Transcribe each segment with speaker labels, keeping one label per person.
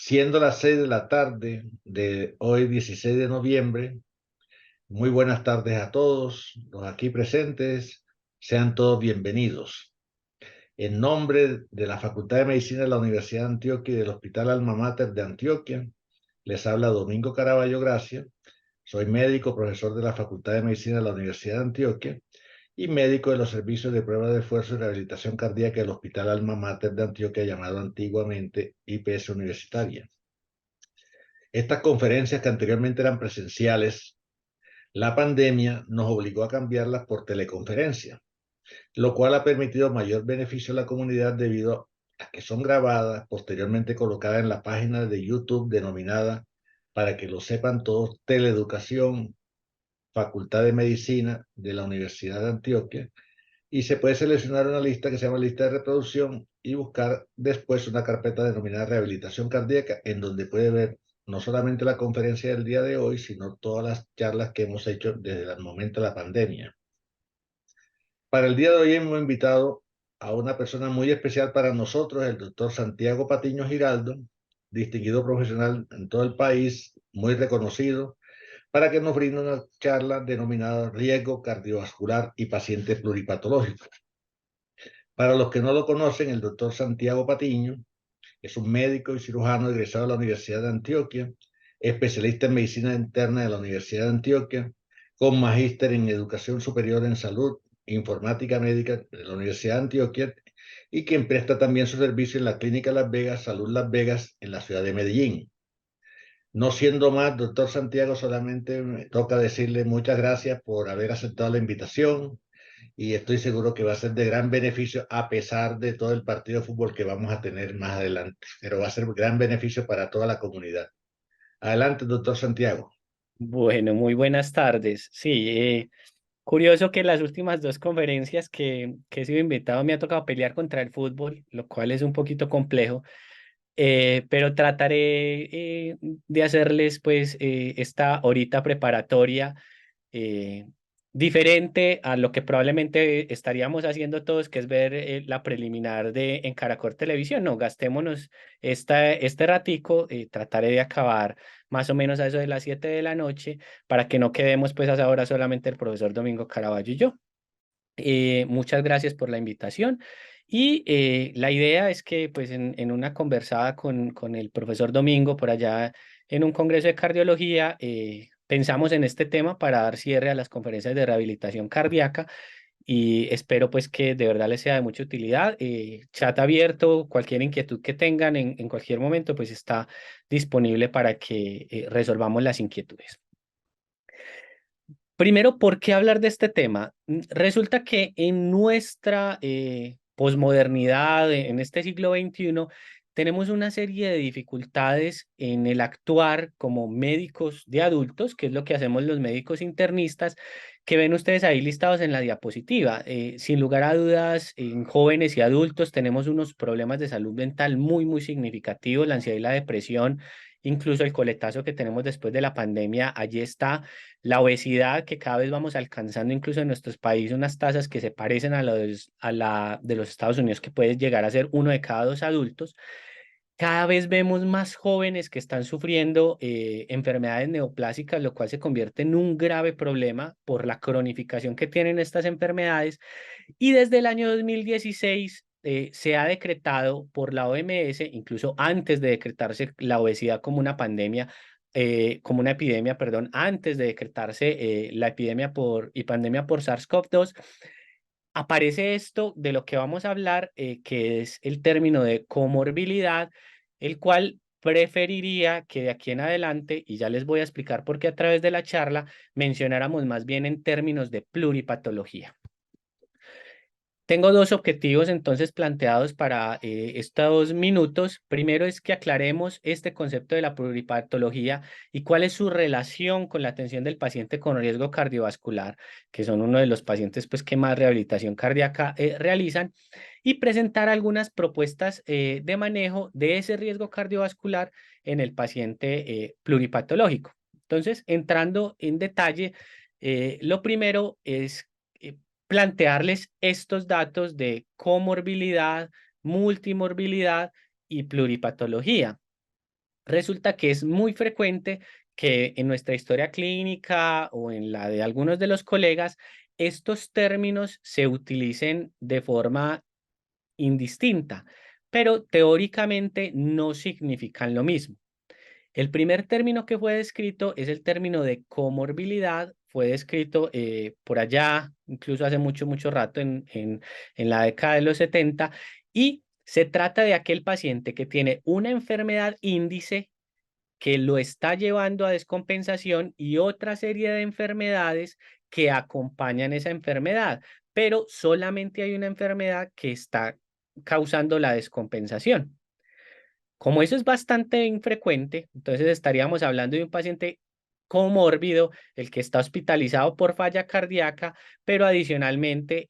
Speaker 1: Siendo las 6 de la tarde de hoy, 16 de noviembre, muy buenas tardes a todos los aquí presentes. Sean todos bienvenidos. En nombre de la Facultad de Medicina de la Universidad de Antioquia y del Hospital Alma Mater de Antioquia, les habla Domingo Caraballo Gracia. Soy médico, profesor de la Facultad de Medicina de la Universidad de Antioquia y médico de los servicios de prueba de esfuerzo y rehabilitación cardíaca del Hospital Alma Mater de Antioquia, llamado antiguamente IPS Universitaria. Estas conferencias, que anteriormente eran presenciales, la pandemia nos obligó a cambiarlas por teleconferencia, lo cual ha permitido mayor beneficio a la comunidad debido a que son grabadas, posteriormente colocadas en la página de YouTube denominada, para que lo sepan todos, Teleeducación, Facultad de Medicina de la Universidad de Antioquia, y se puede seleccionar una lista que se llama lista de reproducción y buscar después una carpeta denominada rehabilitación cardíaca, en donde puede ver no solamente la conferencia del día de hoy, sino todas las charlas que hemos hecho desde el momento de la pandemia. Para el día de hoy hemos invitado a una persona muy especial para nosotros, el doctor Santiago Patiño Giraldo, distinguido profesional en todo el país, muy reconocido, para que nos brinde una charla denominada Riesgo cardiovascular y paciente pluripatológico. Para los que no lo conocen, el doctor Santiago Patiño es un médico y cirujano egresado de la Universidad de Antioquia, especialista en medicina interna de la Universidad de Antioquia, con magíster en educación superior en salud e informática médica de la Universidad de Antioquia, y quien presta también su servicio en la Clínica Las Vegas, Salud Las Vegas, en la ciudad de Medellín. No siendo más, doctor Santiago, solamente me toca decirle muchas gracias por haber aceptado la invitación, y estoy seguro que va a ser de gran beneficio a pesar de todo el partido de fútbol que vamos a tener más adelante, pero va a ser gran beneficio para toda la comunidad. Adelante, doctor Santiago.
Speaker 2: Bueno, muy buenas tardes. Sí, curioso que las últimas dos conferencias que he sido invitado me ha tocado pelear contra el fútbol, lo cual es un poquito complejo, pero trataré de hacerles pues esta horita preparatoria eh, diferente a lo que probablemente estaríamos haciendo todos, que es ver la preliminar de en Caracol Televisión. No, gastémonos este ratico, trataré de acabar más o menos a eso de las 7 de la noche para que no quedemos pues a esa hora solamente el profesor Domingo Caraballo y yo. Muchas gracias por la invitación. Y la idea es que pues en una conversada con el profesor Domingo por allá en un congreso de cardiología, pensamos en este tema para dar cierre a las conferencias de rehabilitación cardíaca y espero pues que de verdad les sea de mucha utilidad. Chat abierto, cualquier inquietud que tengan en cualquier momento pues está disponible para que resolvamos las inquietudes. Primero, ¿por qué hablar de este tema? Resulta que en nuestra posmodernidad, en este siglo XXI, tenemos una serie de dificultades en el actuar como médicos de adultos, que es lo que hacemos los médicos internistas, que ven ustedes ahí listados en la diapositiva. Sin lugar a dudas, en jóvenes y adultos tenemos unos problemas de salud mental muy significativos, la ansiedad y la depresión, incluso el coletazo que tenemos después de la pandemia, allí está la obesidad, que cada vez vamos alcanzando incluso en nuestros países unas tasas que se parecen a la de los Estados Unidos, que puede llegar a ser 1 de cada 2 adultos. Cada vez vemos más jóvenes que están sufriendo enfermedades neoplásicas, lo cual se convierte en un grave problema por la cronificación que tienen estas enfermedades. Y desde el año 2016 se ha decretado por la OMS, incluso antes de decretarse la obesidad como una pandemia, como una epidemia, perdón, antes de decretarse la epidemia y pandemia por SARS-CoV-2, aparece esto de lo que vamos a hablar, que es el término de comorbilidad, el cual preferiría que de aquí en adelante, y ya les voy a explicar por qué a través de la charla, mencionáramos más bien en términos de pluripatología. Tengo dos objetivos entonces planteados para estos minutos. Primero es que aclaremos este concepto de la pluripatología y cuál es su relación con la atención del paciente con riesgo cardiovascular, que son uno de los pacientes pues, que más rehabilitación cardíaca realizan, y presentar algunas propuestas de manejo de ese riesgo cardiovascular en el paciente pluripatológico. Entonces, entrando en detalle, lo primero es plantearles estos datos de comorbilidad, multimorbilidad y pluripatología. Resulta que es muy frecuente que en nuestra historia clínica o en la de algunos de los colegas, estos términos se utilicen de forma indistinta, pero teóricamente no significan lo mismo. El primer término que fue descrito es el término de comorbilidad. Fue descrito por allá, incluso hace mucho, mucho rato, en la década de los 70, y se trata de aquel paciente que tiene una enfermedad índice que lo está llevando a descompensación y otra serie de enfermedades que acompañan esa enfermedad, pero solamente hay una enfermedad que está causando la descompensación. Como eso es bastante infrecuente, entonces estaríamos hablando de un paciente comórbido, el que está hospitalizado por falla cardíaca, pero adicionalmente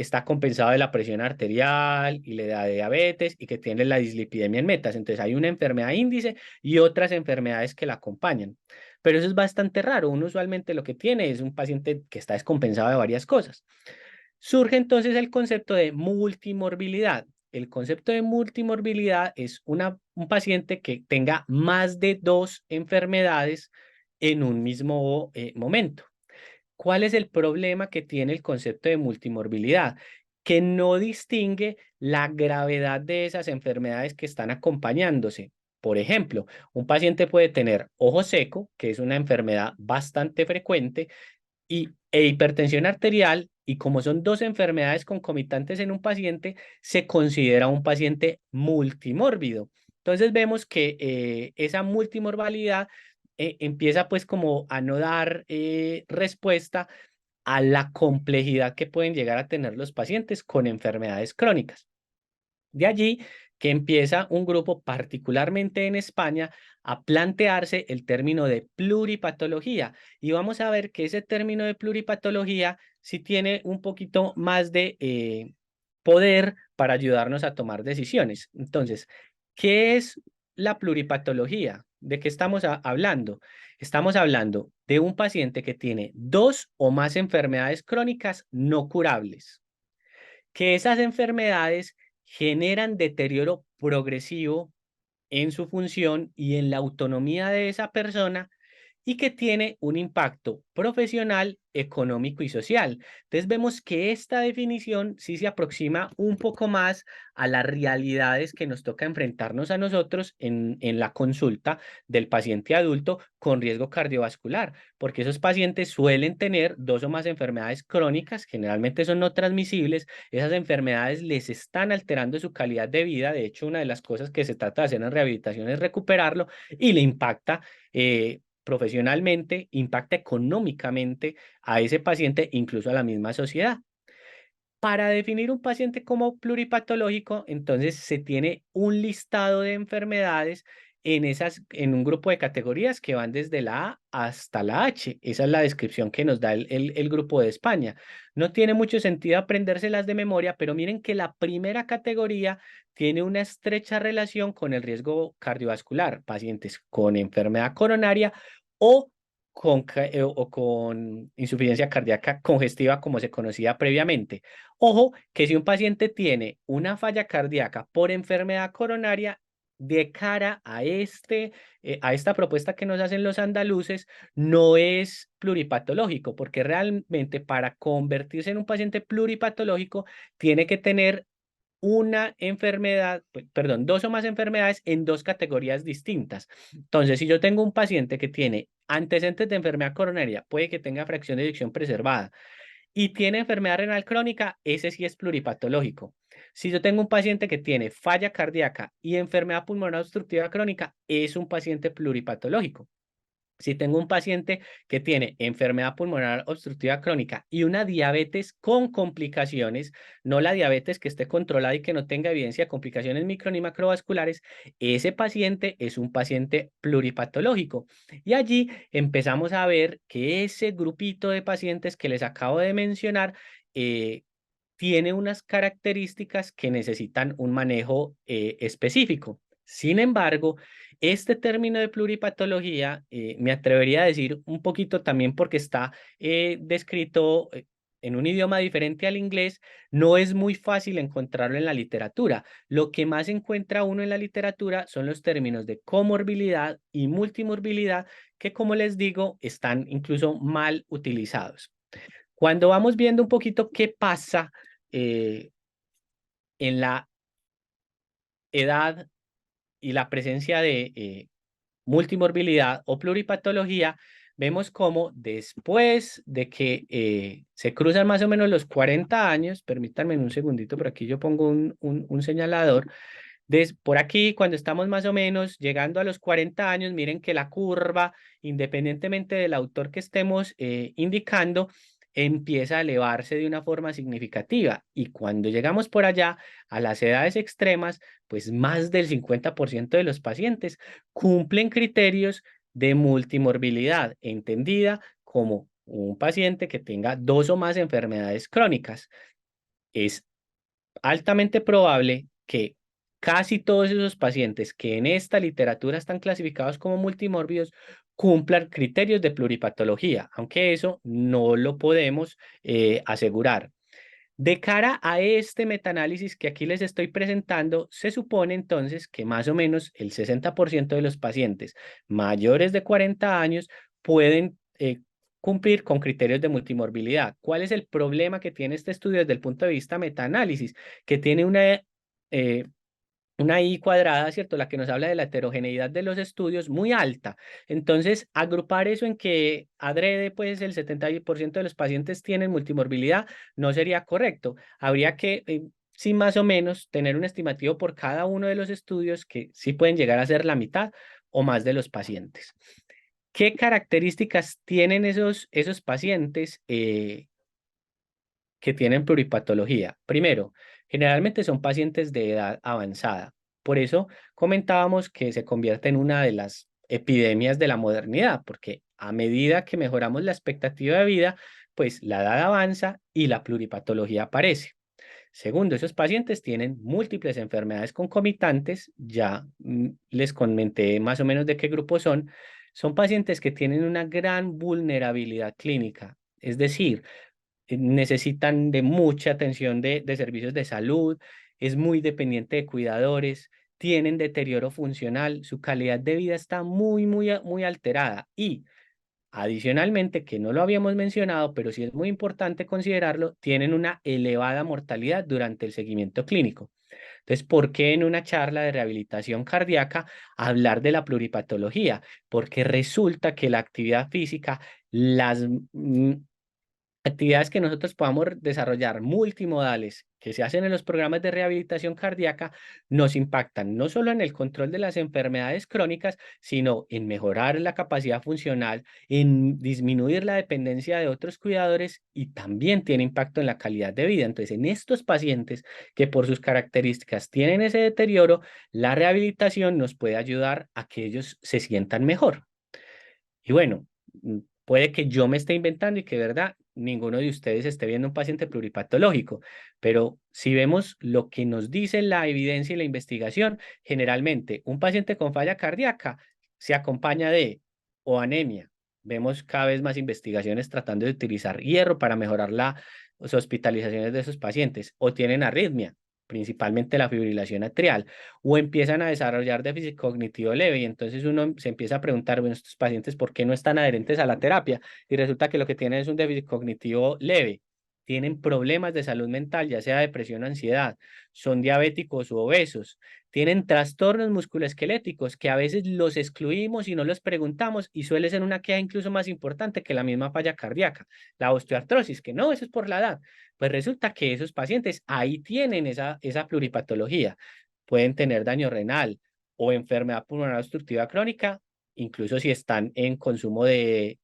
Speaker 2: está compensado de la presión arterial y le da diabetes y que tiene la dislipidemia en metas. Entonces hay una enfermedad índice y otras enfermedades que la acompañan. Pero eso es bastante raro. Uno usualmente lo que tiene es un paciente que está descompensado de varias cosas. Surge entonces el concepto de multimorbilidad. El concepto de multimorbilidad es un paciente que tenga más de dos enfermedades en un mismo momento. ¿Cuál es el problema que tiene el concepto de multimorbilidad? Que no distingue la gravedad de esas enfermedades que están acompañándose. Por ejemplo, un paciente puede tener ojo seco, que es una enfermedad bastante frecuente, e hipertensión arterial, y como son dos enfermedades concomitantes en un paciente, se considera un paciente multimórbido. Entonces vemos que esa multimorbilidad empieza pues como a no dar respuesta a la complejidad que pueden llegar a tener los pacientes con enfermedades crónicas. De allí que empieza un grupo, particularmente en España, a plantearse el término de pluripatología. Y vamos a ver que ese término de pluripatología sí tiene un poquito más de poder para ayudarnos a tomar decisiones. Entonces, ¿qué es la pluripatología? ¿De qué estamos hablando? Estamos hablando de un paciente que tiene dos o más enfermedades crónicas no curables, que esas enfermedades generan deterioro progresivo en su función y en la autonomía de esa persona, y que tiene un impacto profesional, económico y social. Entonces vemos que esta definición sí se aproxima un poco más a las realidades que nos toca enfrentarnos a nosotros en la consulta del paciente adulto con riesgo cardiovascular, porque esos pacientes suelen tener dos o más enfermedades crónicas, generalmente son no transmisibles. Esas enfermedades les están alterando su calidad de vida. De hecho, una de las cosas que se trata de hacer en rehabilitación es recuperarlo, y le impacta profesionalmente, impacta económicamente a ese paciente, incluso a la misma sociedad. Para definir un paciente como pluripatológico, entonces se tiene un listado de enfermedades en un grupo de categorías que van desde la A hasta la H. Esa es la descripción que nos da el grupo de España. No tiene mucho sentido aprendérselas de memoria, pero miren que la primera categoría tiene una estrecha relación con el riesgo cardiovascular, pacientes con enfermedad coronaria o o con insuficiencia cardíaca congestiva, como se conocía previamente. Ojo, que si un paciente tiene una falla cardíaca por enfermedad coronaria, de cara a esta propuesta que nos hacen los andaluces, no es pluripatológico, porque realmente para convertirse en un paciente pluripatológico tiene que tener una enfermedad, perdón, dos o más enfermedades en dos categorías distintas. Entonces, si yo tengo un paciente que tiene antecedentes de enfermedad coronaria, puede que tenga fracción de eyección preservada y tiene enfermedad renal crónica, ese sí es pluripatológico. Si yo tengo un paciente que tiene falla cardíaca y enfermedad pulmonar obstructiva crónica, es un paciente pluripatológico. Si tengo un paciente que tiene enfermedad pulmonar obstructiva crónica y una diabetes con complicaciones, no la diabetes que esté controlada y que no tenga evidencia de complicaciones micro ni macrovasculares, ese paciente es un paciente pluripatológico. Y allí empezamos a ver que ese grupito de pacientes que les acabo de mencionar tiene unas características que necesitan un manejo específico. Sin embargo, este término de pluripatología me atrevería a decir un poquito también porque está descrito en un idioma diferente al inglés, no es muy fácil encontrarlo en la literatura. Lo que más encuentra uno en la literatura son los términos de comorbilidad y multimorbilidad, que como les digo, están incluso mal utilizados. Cuando vamos viendo un poquito qué pasa en la edad y la presencia de multimorbilidad o pluripatología, vemos cómo después de que se cruzan más o menos los 40 años, permítanme un segundito, por aquí yo pongo un señalador, por aquí, cuando estamos más o menos llegando a los 40 años, miren que la curva, independientemente del autor que estemos indicando, empieza a elevarse de una forma significativa. Y cuando llegamos por allá a las edades extremas, pues más del 50% de los pacientes cumplen criterios de multimorbilidad, entendida como un paciente que tenga dos o más enfermedades crónicas. Es altamente probable que casi todos esos pacientes que en esta literatura están clasificados como multimórbidos cumplan criterios de pluripatología, aunque eso no lo podemos asegurar. De cara a este metaanálisis que aquí les estoy presentando, se supone entonces que más o menos el 60% de los pacientes mayores de 40 años pueden cumplir con criterios de multimorbilidad. ¿Cuál es el problema que tiene este estudio desde el punto de vista metaanálisis? Que tiene eh, una I cuadrada, ¿cierto? La que nos habla de la heterogeneidad de los estudios muy alta. Entonces, agrupar eso en que adrede, pues el 70% de los pacientes tienen multimorbilidad no sería correcto. Habría que, sí, más o menos, tener un estimativo por cada uno de los estudios que sí pueden llegar a ser la mitad o más de los pacientes. ¿Qué características tienen esos pacientes que tienen pluripatología? Primero, generalmente son pacientes de edad avanzada. Por eso comentábamos que se convierte en una de las epidemias de la modernidad, porque a medida que mejoramos la expectativa de vida, pues la edad avanza y la pluripatología aparece. Segundo, esos pacientes tienen múltiples enfermedades concomitantes, ya les comenté más o menos de qué grupo son. Son pacientes que tienen una gran vulnerabilidad clínica, es decir, necesitan de mucha atención de servicios de salud, es muy dependiente de cuidadores, tienen deterioro funcional, su calidad de vida está muy alterada y adicionalmente, que no lo habíamos mencionado, pero sí es muy importante considerarlo, tienen una elevada mortalidad durante el seguimiento clínico. Entonces, ¿por qué en una charla de rehabilitación cardíaca hablar de la pluripatología? Porque resulta que la actividad física, las actividades que nosotros podamos desarrollar multimodales que se hacen en los programas de rehabilitación cardíaca nos impactan no solo en el control de las enfermedades crónicas, sino en mejorar la capacidad funcional, en disminuir la dependencia de otros cuidadores y también tiene impacto en la calidad de vida. Entonces, en estos pacientes que por sus características tienen ese deterioro, la rehabilitación nos puede ayudar a que ellos se sientan mejor. Y bueno, puede que yo me esté inventando y que, verdad, ninguno de ustedes esté viendo un paciente pluripatológico, pero si vemos lo que nos dice la evidencia y la investigación, generalmente un paciente con falla cardíaca se acompaña de o anemia. Vemos cada vez más investigaciones tratando de utilizar hierro para mejorar las hospitalizaciones de esos pacientes o tienen arritmia, principalmente la fibrilación atrial, o empiezan a desarrollar déficit cognitivo leve y entonces uno se empieza a preguntar, bueno, estos pacientes, ¿por qué no están adherentes a la terapia? Y resulta que lo que tienen es un déficit cognitivo leve. Tienen problemas de salud mental, ya sea depresión o ansiedad, son diabéticos u obesos, tienen trastornos musculoesqueléticos que a veces los excluimos y no los preguntamos y suele ser una queja incluso más importante que la misma falla cardíaca, la osteoartrosis, que no, eso es por la edad. Pues resulta que esos pacientes ahí tienen esa pluripatología. Pueden tener daño renal o enfermedad pulmonar obstructiva crónica, incluso si están en consumo de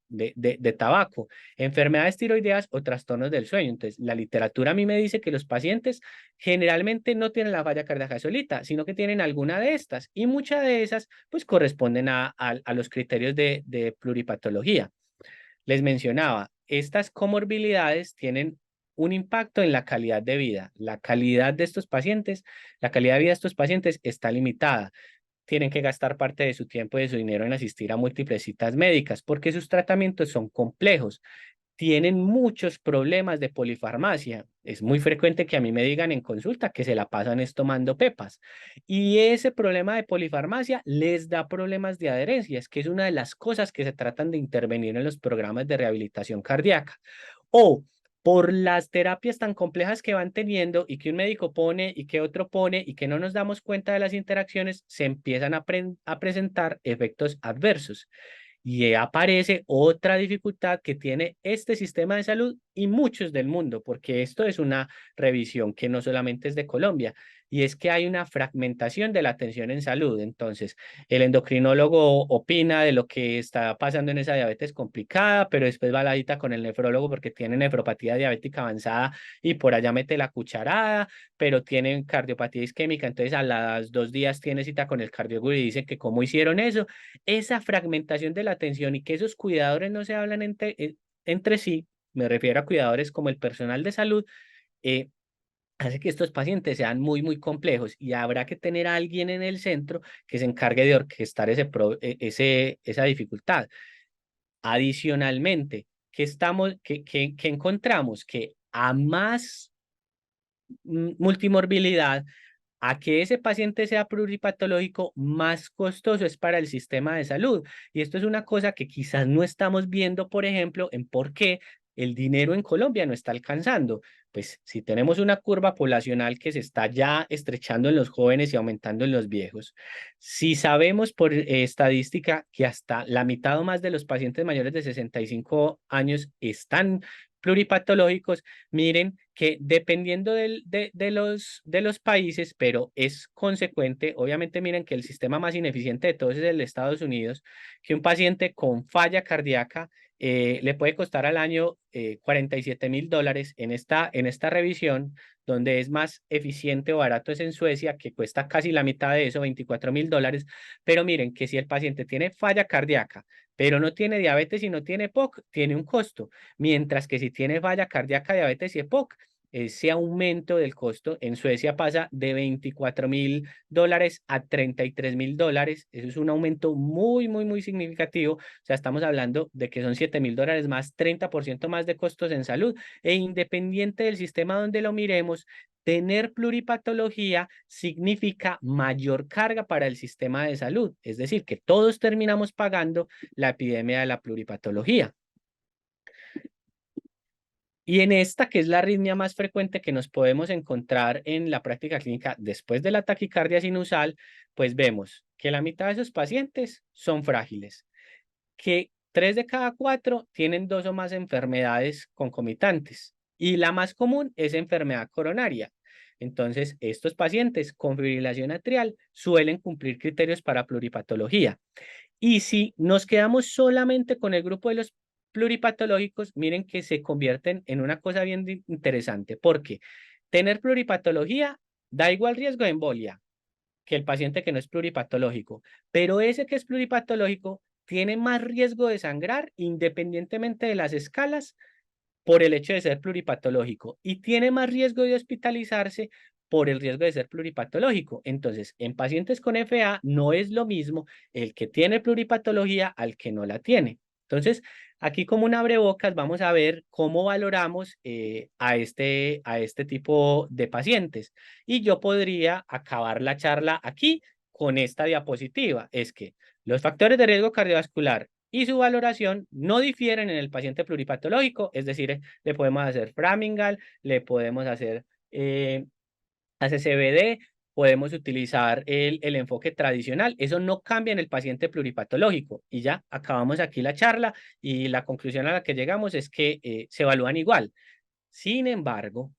Speaker 2: tabaco, enfermedades tiroideas o trastornos del sueño. Entonces, la literatura a mí me dice que los pacientes generalmente no tienen la falla cardíaca solita, sino que tienen alguna de estas y muchas de esas pues corresponden a los criterios de pluripatología. Les mencionaba, estas comorbilidades tienen un impacto en la calidad de vida. La calidad de estos pacientes, la calidad de vida de estos pacientes está limitada. Tienen que gastar parte de su tiempo y de su dinero en asistir a múltiples citas médicas porque sus tratamientos son complejos. tienen muchos problemas de polifarmacia. Es muy frecuente que a mí me digan en consulta que se la pasan es tomando pepas. Y ese problema de polifarmacia les da problemas de adherencia, es que es una de las cosas que se tratan de intervenir en los programas de rehabilitación cardíaca. O por las terapias tan complejas que van teniendo y que un médico pone y que otro pone y que no nos damos cuenta de las interacciones, se empiezan a presentar efectos adversos. Y aparece otra dificultad que tiene este sistema de salud y muchos del mundo, porque esto es una revisión que no solamente es de Colombia, y es que hay una fragmentación de la atención en salud. Entonces, el endocrinólogo opina de lo que está pasando en esa diabetes complicada, pero después va a la cita con el nefrólogo porque tiene nefropatía diabética avanzada y por allá mete la cucharada, pero tiene cardiopatía isquémica, entonces a las 2 días tiene cita con el cardiólogo y dice que cómo hicieron eso. Esa fragmentación de la atención y que esos cuidadores no se hablan entre sí, me refiero a cuidadores como el personal de salud, eh, hace que estos pacientes sean muy, muy complejos y habrá que tener a alguien en el centro que se encargue de orquestar esa dificultad. Adicionalmente, que encontramos que a más multimorbilidad, a que ese paciente sea pluripatológico, más costoso es para el sistema de salud. Y esto es una cosa que quizás no estamos viendo, por ejemplo, en por qué el dinero en Colombia no está alcanzando. Pues si tenemos una curva poblacional que se está ya estrechando en los jóvenes y aumentando en los viejos, si sabemos por estadística que hasta la mitad o más de los pacientes mayores de 65 años están pluripatológicos, miren que dependiendo de los países, pero es consecuente, obviamente miren que el sistema más ineficiente de todos es el de Estados Unidos, que un paciente con falla cardíaca le puede costar al año $47.000 en esta revisión, donde es más eficiente o barato es en Suecia, que cuesta casi la mitad de eso, $24.000, pero miren que si el paciente tiene falla cardíaca, pero no tiene diabetes y no tiene POC, tiene un costo, mientras que si tiene falla cardíaca, diabetes y EPOC, ese aumento del costo en Suecia pasa de $24.000 a $33.000. Eso es un aumento muy, muy, muy significativo. O sea, estamos hablando de que son $7.000 más, 30% más de costos en salud. E independiente del sistema donde lo miremos, tener pluripatología significa mayor carga para el sistema de salud. Es decir, que todos terminamos pagando la epidemia de la pluripatología. Y en esta, que es la arritmia más frecuente que nos podemos encontrar en la práctica clínica después de la taquicardia sinusal, pues vemos que la mitad de esos pacientes son frágiles, que 3 de cada 4 tienen 2 o más enfermedades concomitantes y la más común es enfermedad coronaria. Entonces, estos pacientes con fibrilación atrial suelen cumplir criterios para pluripatología. Y si nos quedamos solamente con el grupo de los pluripatológicos, miren que se convierten en una cosa bien interesante, porque tener pluripatología da igual riesgo de embolia que el paciente que no es pluripatológico, pero ese que es pluripatológico tiene más riesgo de sangrar independientemente de las escalas por el hecho de ser pluripatológico y tiene más riesgo de hospitalizarse por el riesgo de ser pluripatológico. Entonces, en pacientes con FA no es lo mismo el que tiene pluripatología al que no la tiene. Entonces, aquí como un abrebocas vamos a ver cómo valoramos a este tipo de pacientes. Y yo podría acabar la charla aquí con esta diapositiva. Es que los factores de riesgo cardiovascular y su valoración no difieren en el paciente pluripatológico, es decir, le podemos hacer Framinghal, le podemos hacer ACCBD, podemos utilizar el enfoque tradicional, eso no cambia en el paciente pluripatológico y ya acabamos aquí la charla y la conclusión a la que llegamos es que se evalúan igual. Sin embargo,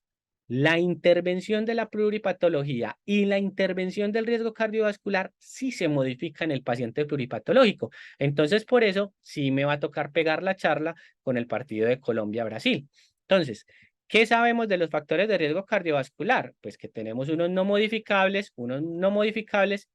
Speaker 2: la intervención de la pluripatología y la intervención del riesgo cardiovascular sí se modifica en el paciente pluripatológico. Entonces, por eso sí me va a tocar pegar la charla con el partido de Colombia-Brasil. Entonces, ¿qué sabemos de los factores de riesgo cardiovascular? Pues que tenemos unos no modificables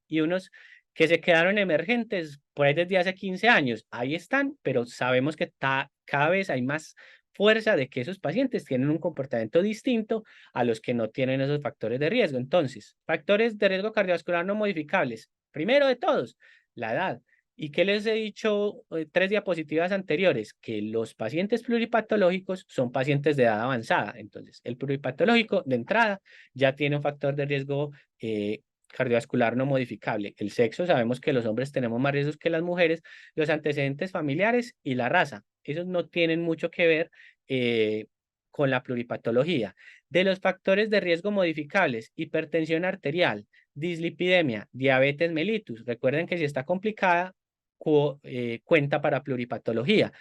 Speaker 2: y unos que se quedaron emergentes por ahí desde hace 15 años. Ahí están, pero sabemos que cada vez hay más fuerza de que esos pacientes tienen un comportamiento distinto a los que no tienen esos factores de riesgo. Entonces, factores de riesgo cardiovascular no modificables. Primero de todos, la edad. ¿Y qué les he dicho 3 diapositivas anteriores? Que los pacientes pluripatológicos son pacientes de edad avanzada. Entonces, el pluripatológico de entrada ya tiene un factor de riesgo cardiovascular no modificable. El sexo, sabemos que los hombres tenemos más riesgos que las mujeres, los antecedentes familiares y la raza. Esos no tienen mucho que ver con la pluripatología. De los factores de riesgo modificables, hipertensión arterial, dislipidemia, diabetes mellitus. Recuerden que si está complicada, cuenta para pluripatología.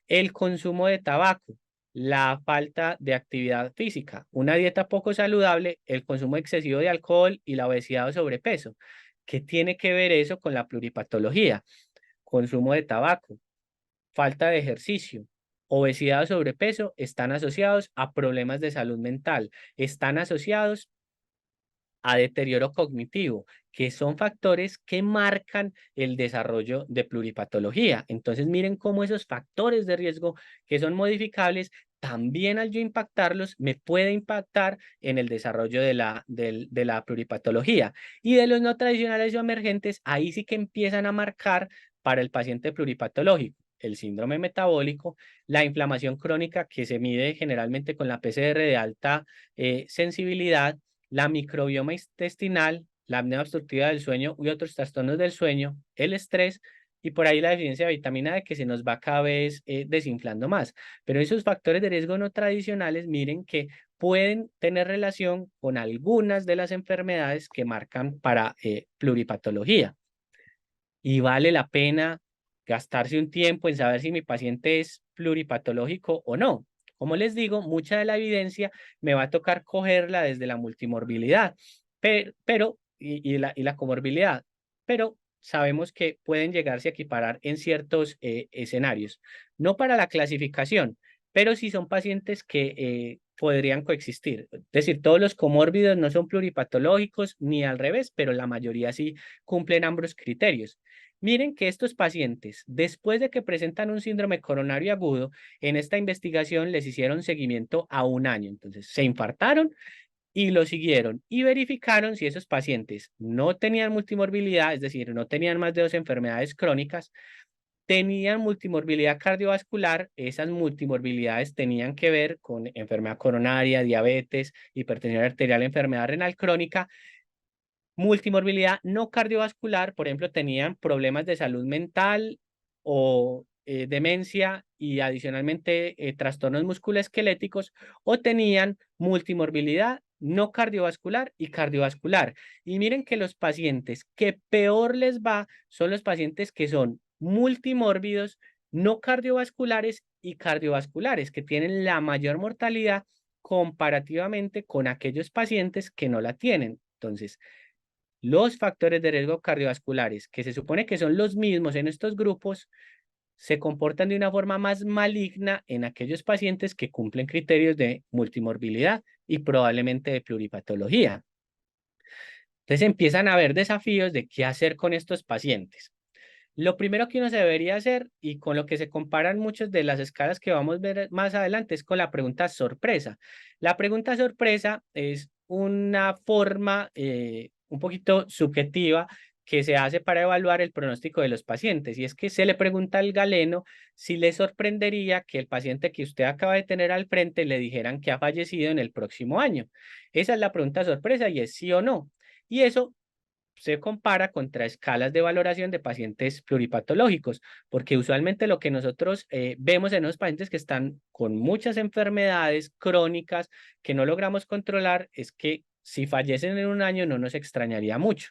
Speaker 2: El consumo de tabaco, la falta de actividad física, una dieta poco saludable, el consumo excesivo de alcohol y la obesidad o sobrepeso. ¿Qué tiene que ver eso con la pluripatología? Consumo de tabaco, falta de ejercicio, obesidad o sobrepeso están asociados a problemas de salud mental, están asociados a deterioro cognitivo, que son factores que marcan el desarrollo de pluripatología. Entonces, miren cómo esos factores de riesgo que son modificables, también al yo impactarlos, me puede impactar en el desarrollo de la pluripatología. Y de los no tradicionales o emergentes, ahí sí que empiezan a marcar para el paciente pluripatológico el síndrome metabólico, la inflamación crónica que se mide generalmente con la PCR de alta sensibilidad, la microbioma intestinal, la apnea obstructiva del sueño y otros trastornos del sueño, el estrés y por ahí la deficiencia de vitamina D que se nos va cada vez desinflando más. Pero esos factores de riesgo no tradicionales, miren que pueden tener relación con algunas de las enfermedades que marcan para pluripatología. Y vale la pena gastarse un tiempo en saber si mi paciente es pluripatológico o no. Como les digo, mucha de la evidencia me va a tocar cogerla desde la multimorbilidad, y la comorbilidad, pero sabemos que pueden llegarse a equiparar en ciertos escenarios. No para la clasificación, pero sí son pacientes que podrían coexistir. Es decir, todos los comórbidos no son pluripatológicos ni al revés, pero la mayoría sí cumplen ambos criterios. Miren que estos pacientes, después de que presentan un síndrome coronario agudo, en esta investigación les hicieron seguimiento a 1 año. Entonces, se infartaron y lo siguieron y verificaron si esos pacientes no tenían multimorbilidad, es decir, no tenían más de 2 enfermedades crónicas, tenían multimorbilidad cardiovascular. Esas multimorbilidades tenían que ver con enfermedad coronaria, diabetes, hipertensión arterial, enfermedad renal crónica. Multimorbilidad no cardiovascular, por ejemplo, tenían problemas de salud mental o demencia y adicionalmente trastornos musculoesqueléticos, o tenían multimorbilidad no cardiovascular y cardiovascular. Y miren que los pacientes que peor les va son los pacientes que son multimórbidos, no cardiovasculares y cardiovasculares, que tienen la mayor mortalidad comparativamente con aquellos pacientes que no la tienen. Entonces, los factores de riesgo cardiovasculares, que se supone que son los mismos en estos grupos, se comportan de una forma más maligna en aquellos pacientes que cumplen criterios de multimorbilidad y probablemente de pluripatología. Entonces empiezan a haber desafíos de qué hacer con estos pacientes. Lo primero que uno se debería hacer, y con lo que se comparan muchas de las escalas que vamos a ver más adelante, es con la pregunta sorpresa. La pregunta sorpresa es una forma un poquito subjetiva que se hace para evaluar el pronóstico de los pacientes. Y es que se le pregunta al galeno si le sorprendería que el paciente que usted acaba de tener al frente le dijeran que ha fallecido en el próximo año. Esa es la pregunta sorpresa y es sí o no. Y eso se compara contra escalas de valoración de pacientes pluripatológicos, porque usualmente lo que nosotros vemos en los pacientes que están con muchas enfermedades crónicas que no logramos controlar es que si fallecen en 1 año no nos extrañaría mucho.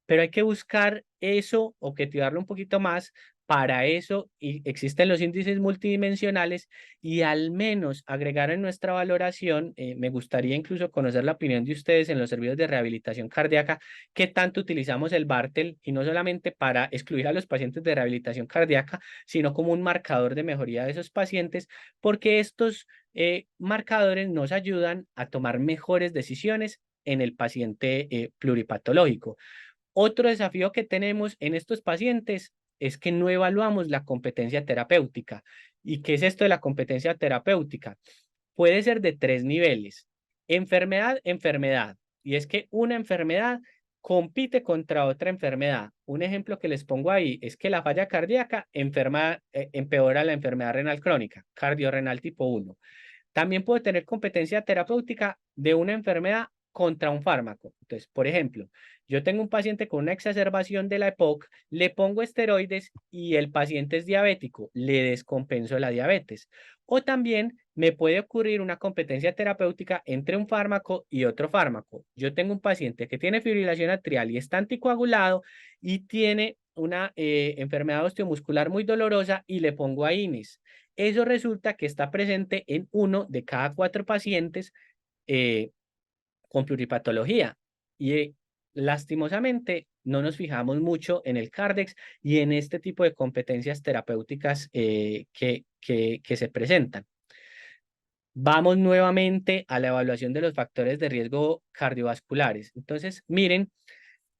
Speaker 2: Pero hay que buscar eso, objetivarlo un poquito más. Para eso y existen los índices multidimensionales y al menos agregar en nuestra valoración, me gustaría incluso conocer la opinión de ustedes en los servicios de rehabilitación cardíaca, qué tanto utilizamos el Bartel y no solamente para excluir a los pacientes de rehabilitación cardíaca, sino como un marcador de mejoría de esos pacientes, porque estos marcadores nos ayudan a tomar mejores decisiones en el paciente pluripatológico. Otro desafío que tenemos en estos pacientes es que no evaluamos la competencia terapéutica. ¿Y qué es esto de la competencia terapéutica? Puede ser de 3 niveles. Enfermedad, enfermedad. Y es que una enfermedad compite contra otra enfermedad. Un ejemplo que les pongo ahí es que la falla cardíaca empeora la enfermedad renal crónica, cardiorrenal tipo 1. También puede tener competencia terapéutica de una enfermedad contra un fármaco. Entonces, por ejemplo, yo tengo un paciente con una exacerbación de la EPOC, le pongo esteroides y el paciente es diabético, le descompenso la diabetes. O también me puede ocurrir una competencia terapéutica entre un fármaco y otro fármaco. Yo tengo un paciente que tiene fibrilación atrial y está anticoagulado y tiene una enfermedad osteomuscular muy dolorosa y le pongo AINES. Eso resulta que está presente en 1 de cada 4 pacientes eh, con pluripatología. Y lastimosamente no nos fijamos mucho en el Cardex y en este tipo de competencias terapéuticas que se presentan. Vamos nuevamente a la evaluación de los factores de riesgo cardiovasculares. Entonces, miren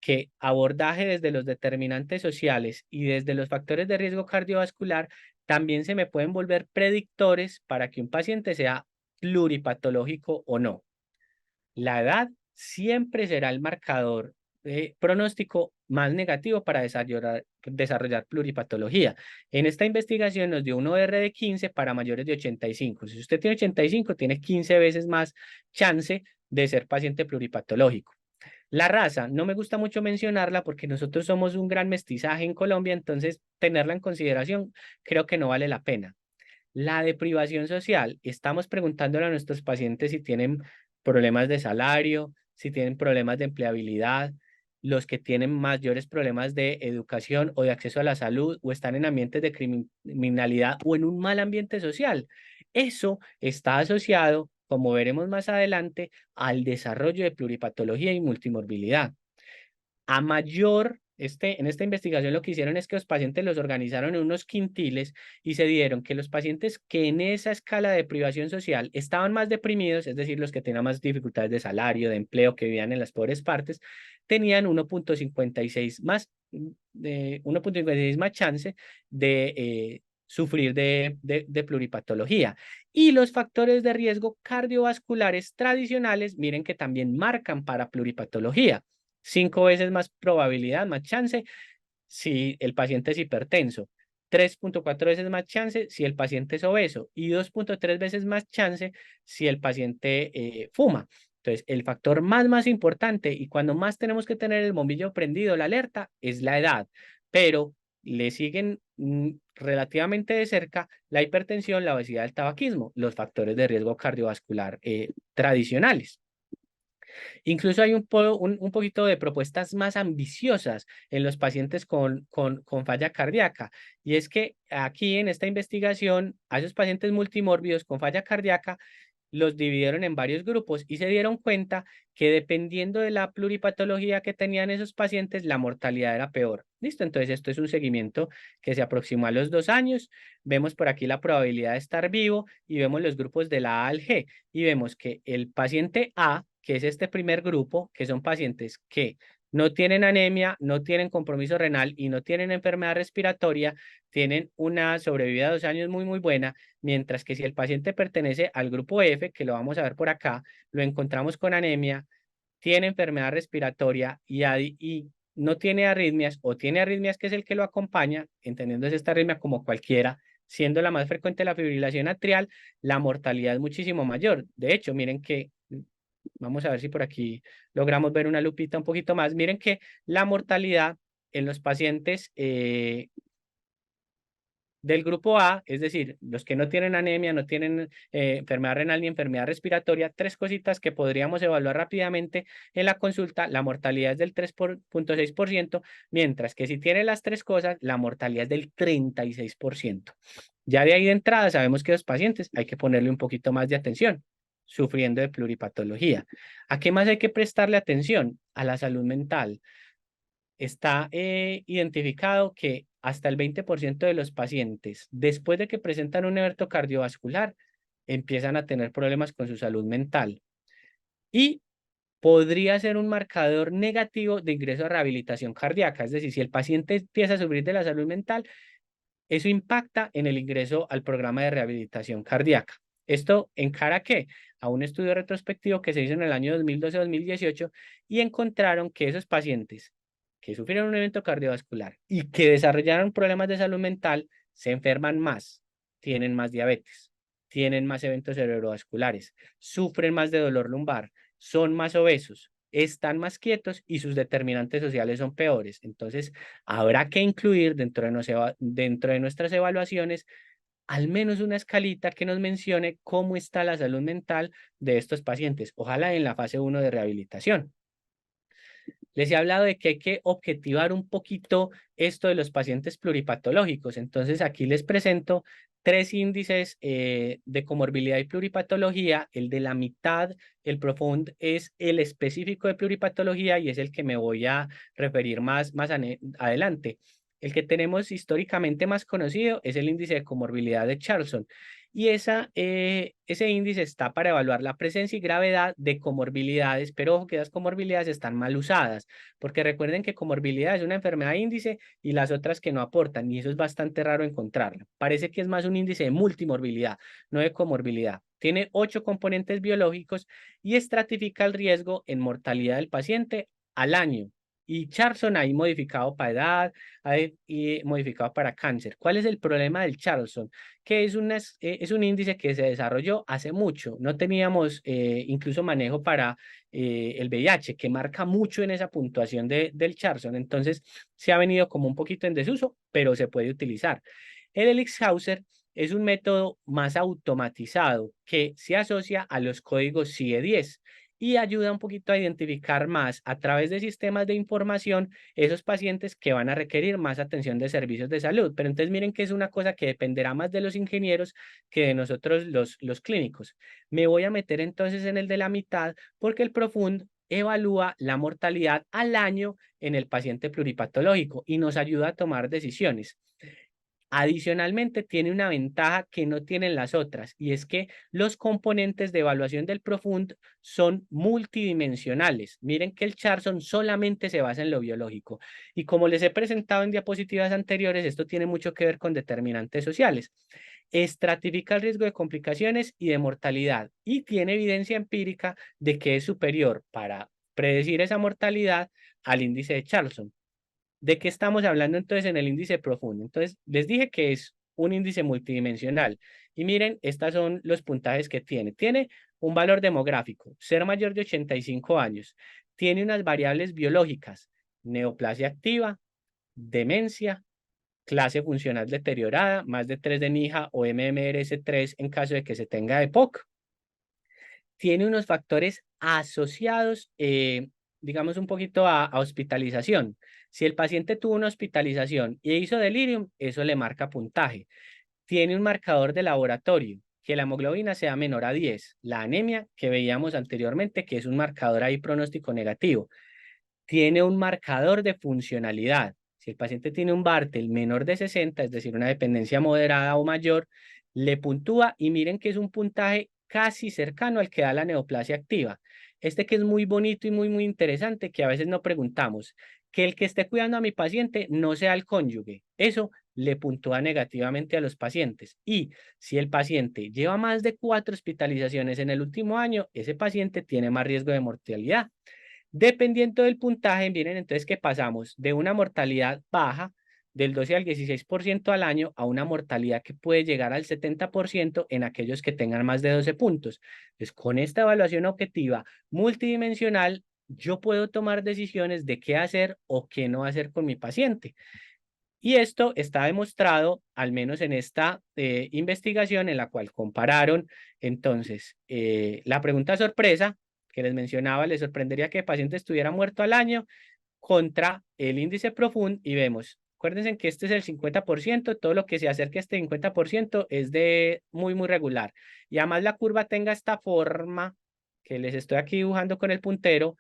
Speaker 2: que abordaje desde los determinantes sociales y desde los factores de riesgo cardiovascular también se me pueden volver predictores para que un paciente sea pluripatológico o no. La edad siempre será el marcador pronóstico más negativo para desarrollar pluripatología. En esta investigación nos dio un OR de 15 para mayores de 85. Si usted tiene 85, tiene 15 veces más chance de ser paciente pluripatológico. La raza, no me gusta mucho mencionarla porque nosotros somos un gran mestizaje en Colombia, entonces tenerla en consideración creo que no vale la pena. La deprivación social, estamos preguntándole a nuestros pacientes si tienen problemas de salario, si tienen problemas de empleabilidad, los que tienen mayores problemas de educación o de acceso a la salud o están en ambientes de criminalidad o en un mal ambiente social. Eso está asociado, como veremos más adelante, al desarrollo de pluripatología y multimorbilidad. A mayor, en esta investigación lo que hicieron es que los pacientes los organizaron en unos quintiles y se dieron que los pacientes que en esa escala de privación social estaban más deprimidos, es decir, los que tenían más dificultades de salario, de empleo, que vivían en las pobres partes, tenían 1.56 más, 1.56 más chance de sufrir de pluripatología. Y los factores de riesgo cardiovasculares tradicionales, miren que también marcan para pluripatología. 5 veces más probabilidad, más chance si el paciente es hipertenso, 3.4 veces más chance si el paciente es obeso y 2.3 veces más chance si el paciente fuma. Entonces, el factor más importante y cuando más tenemos que tener el bombillo prendido, la alerta, es la edad, pero le siguen relativamente de cerca la hipertensión, la obesidad, el tabaquismo, los factores de riesgo cardiovascular tradicionales. Incluso hay un poquito de propuestas más ambiciosas en los pacientes con falla cardíaca. Y es que aquí en esta investigación, a esos pacientes multimórbidos con falla cardíaca, los dividieron en varios grupos y se dieron cuenta que dependiendo de la pluripatología que tenían esos pacientes, la mortalidad era peor. ¿Listo? Entonces esto es un seguimiento que se aproximó a los 2 años. Vemos por aquí la probabilidad de estar vivo y vemos los grupos de la A al G. Y vemos que el paciente A, que es este primer grupo, que son pacientes que no tienen anemia, no tienen compromiso renal y no tienen enfermedad respiratoria, tienen una sobrevida de 2 años muy buena, mientras que si el paciente pertenece al grupo F, que lo vamos a ver por acá, lo encontramos con anemia, tiene enfermedad respiratoria y no tiene arritmias o tiene arritmias que es el que lo acompaña, entendiéndose esta arritmia como cualquiera, siendo la más frecuente la fibrilación atrial, la mortalidad es muchísimo mayor. De hecho, miren que vamos a ver si por aquí logramos ver una lupita un poquito más. Miren que la mortalidad en los pacientes del grupo A, es decir, los que no tienen anemia, no tienen enfermedad renal ni enfermedad respiratoria, 3 cositas que podríamos evaluar rápidamente en la consulta. La mortalidad es del 3.6%, mientras que si tiene las 3 cosas, la mortalidad es del 36%. Ya de ahí de entrada sabemos que los pacientes hay que ponerle un poquito más de atención sufriendo de pluripatología. ¿A qué más hay que prestarle atención? A la salud mental. Está identificado que hasta el 20% de los pacientes, después de que presentan un evento cardiovascular, empiezan a tener problemas con su salud mental. Y podría ser un marcador negativo de ingreso a rehabilitación cardíaca. Es decir, si el paciente empieza a sufrir de la salud mental, eso impacta en el ingreso al programa de rehabilitación cardíaca. ¿Esto encara qué? A un estudio retrospectivo que se hizo en el año 2012-2018 y encontraron que esos pacientes que sufrieron un evento cardiovascular y que desarrollaron problemas de salud mental se enferman más, tienen más diabetes, tienen más eventos cerebrovasculares, sufren más de dolor lumbar, son más obesos, están más quietos y sus determinantes sociales son peores. Entonces, habrá que incluir dentro de nuestras evaluaciones al menos una escalita que nos mencione cómo está la salud mental de estos pacientes, ojalá en la fase 1 de rehabilitación. Les he hablado de que hay que objetivar un poquito esto de los pacientes pluripatológicos. Entonces, aquí les presento tres índices de comorbilidad y pluripatología. El de la mitad, el profundo, es el específico de pluripatología y es el que me voy a referir más adelante. El que tenemos históricamente más conocido es el índice de comorbilidad de Charlson. Y ese índice está para evaluar la presencia y gravedad de comorbilidades, pero ojo que las comorbilidades están mal usadas, porque recuerden que comorbilidad es una enfermedad índice y las otras que no aportan, y eso es bastante raro encontrarlo. Parece que es más un índice de multimorbilidad, no de comorbilidad. Tiene 8 componentes biológicos y estratifica el riesgo en mortalidad del paciente al año. Y Charlson ahí modificado para edad, ahí modificado para cáncer. ¿Cuál es el problema del Charlson? Que es un índice que se desarrolló hace mucho. No teníamos incluso manejo para el VIH, que marca mucho en esa puntuación del Charlson. Entonces, se ha venido como un poquito en desuso, pero se puede utilizar. El Elixhauser es un método más automatizado que se asocia a los códigos CIE-10 y ayuda un poquito a identificar más a través de sistemas de información esos pacientes que van a requerir más atención de servicios de salud. Pero entonces miren que es una cosa que dependerá más de los ingenieros que de nosotros los clínicos. Me voy a meter entonces en el de la mitad porque el Profund evalúa la mortalidad al año en el paciente pluripatológico y nos ayuda a tomar decisiones. Adicionalmente, tiene una ventaja que no tienen las otras, y es que los componentes de evaluación del Profund son multidimensionales. Miren que el Charson solamente se basa en lo biológico. Y como les he presentado en diapositivas anteriores, esto tiene mucho que ver con determinantes sociales. Estratifica el riesgo de complicaciones y de mortalidad, y tiene evidencia empírica de que es superior para predecir esa mortalidad al índice de Charlson. ¿De qué estamos hablando entonces en el índice profundo? Entonces, les dije que es un índice multidimensional. Y miren, estos son los puntajes que tiene. Tiene un valor demográfico, ser mayor de 85 años. Tiene unas variables biológicas, neoplasia activa, demencia, clase funcional deteriorada, más de 3 de NIJA o MMRS3 en caso de que se tenga EPOC. Tiene unos factores asociados, digamos, un poquito a hospitalización. Si el paciente tuvo una hospitalización y hizo delirium, eso le marca puntaje. Tiene un marcador de laboratorio, que la hemoglobina sea menor a 10. La anemia que veíamos anteriormente, que es un marcador ahí pronóstico negativo. Tiene un marcador de funcionalidad. Si el paciente tiene un Bartel menor de 60, es decir, una dependencia moderada o mayor, le puntúa y miren que es un puntaje casi cercano al que da la neoplasia activa. Este que es muy bonito y muy interesante, que a veces no preguntamos, que el que esté cuidando a mi paciente no sea el cónyuge. Eso le puntúa negativamente a los pacientes. Y si el paciente lleva más de 4 hospitalizaciones en el último año, ese paciente tiene más riesgo de mortalidad. Dependiendo del puntaje, miren entonces que pasamos de una mortalidad baja del 12 al 16% al año a una mortalidad que puede llegar al 70% en aquellos que tengan más de 12 puntos. Entonces, con esta evaluación objetiva multidimensional, yo puedo tomar decisiones de qué hacer o qué no hacer con mi paciente. Y esto está demostrado, al menos en esta investigación en la cual compararon, entonces, la pregunta sorpresa que les mencionaba, les sorprendería que el paciente estuviera muerto al año contra el índice profundo y vemos, acuérdense que este es el 50%, todo lo que se acerque a este 50% es de muy regular. Y además la curva tenga esta forma que les estoy aquí dibujando con el puntero,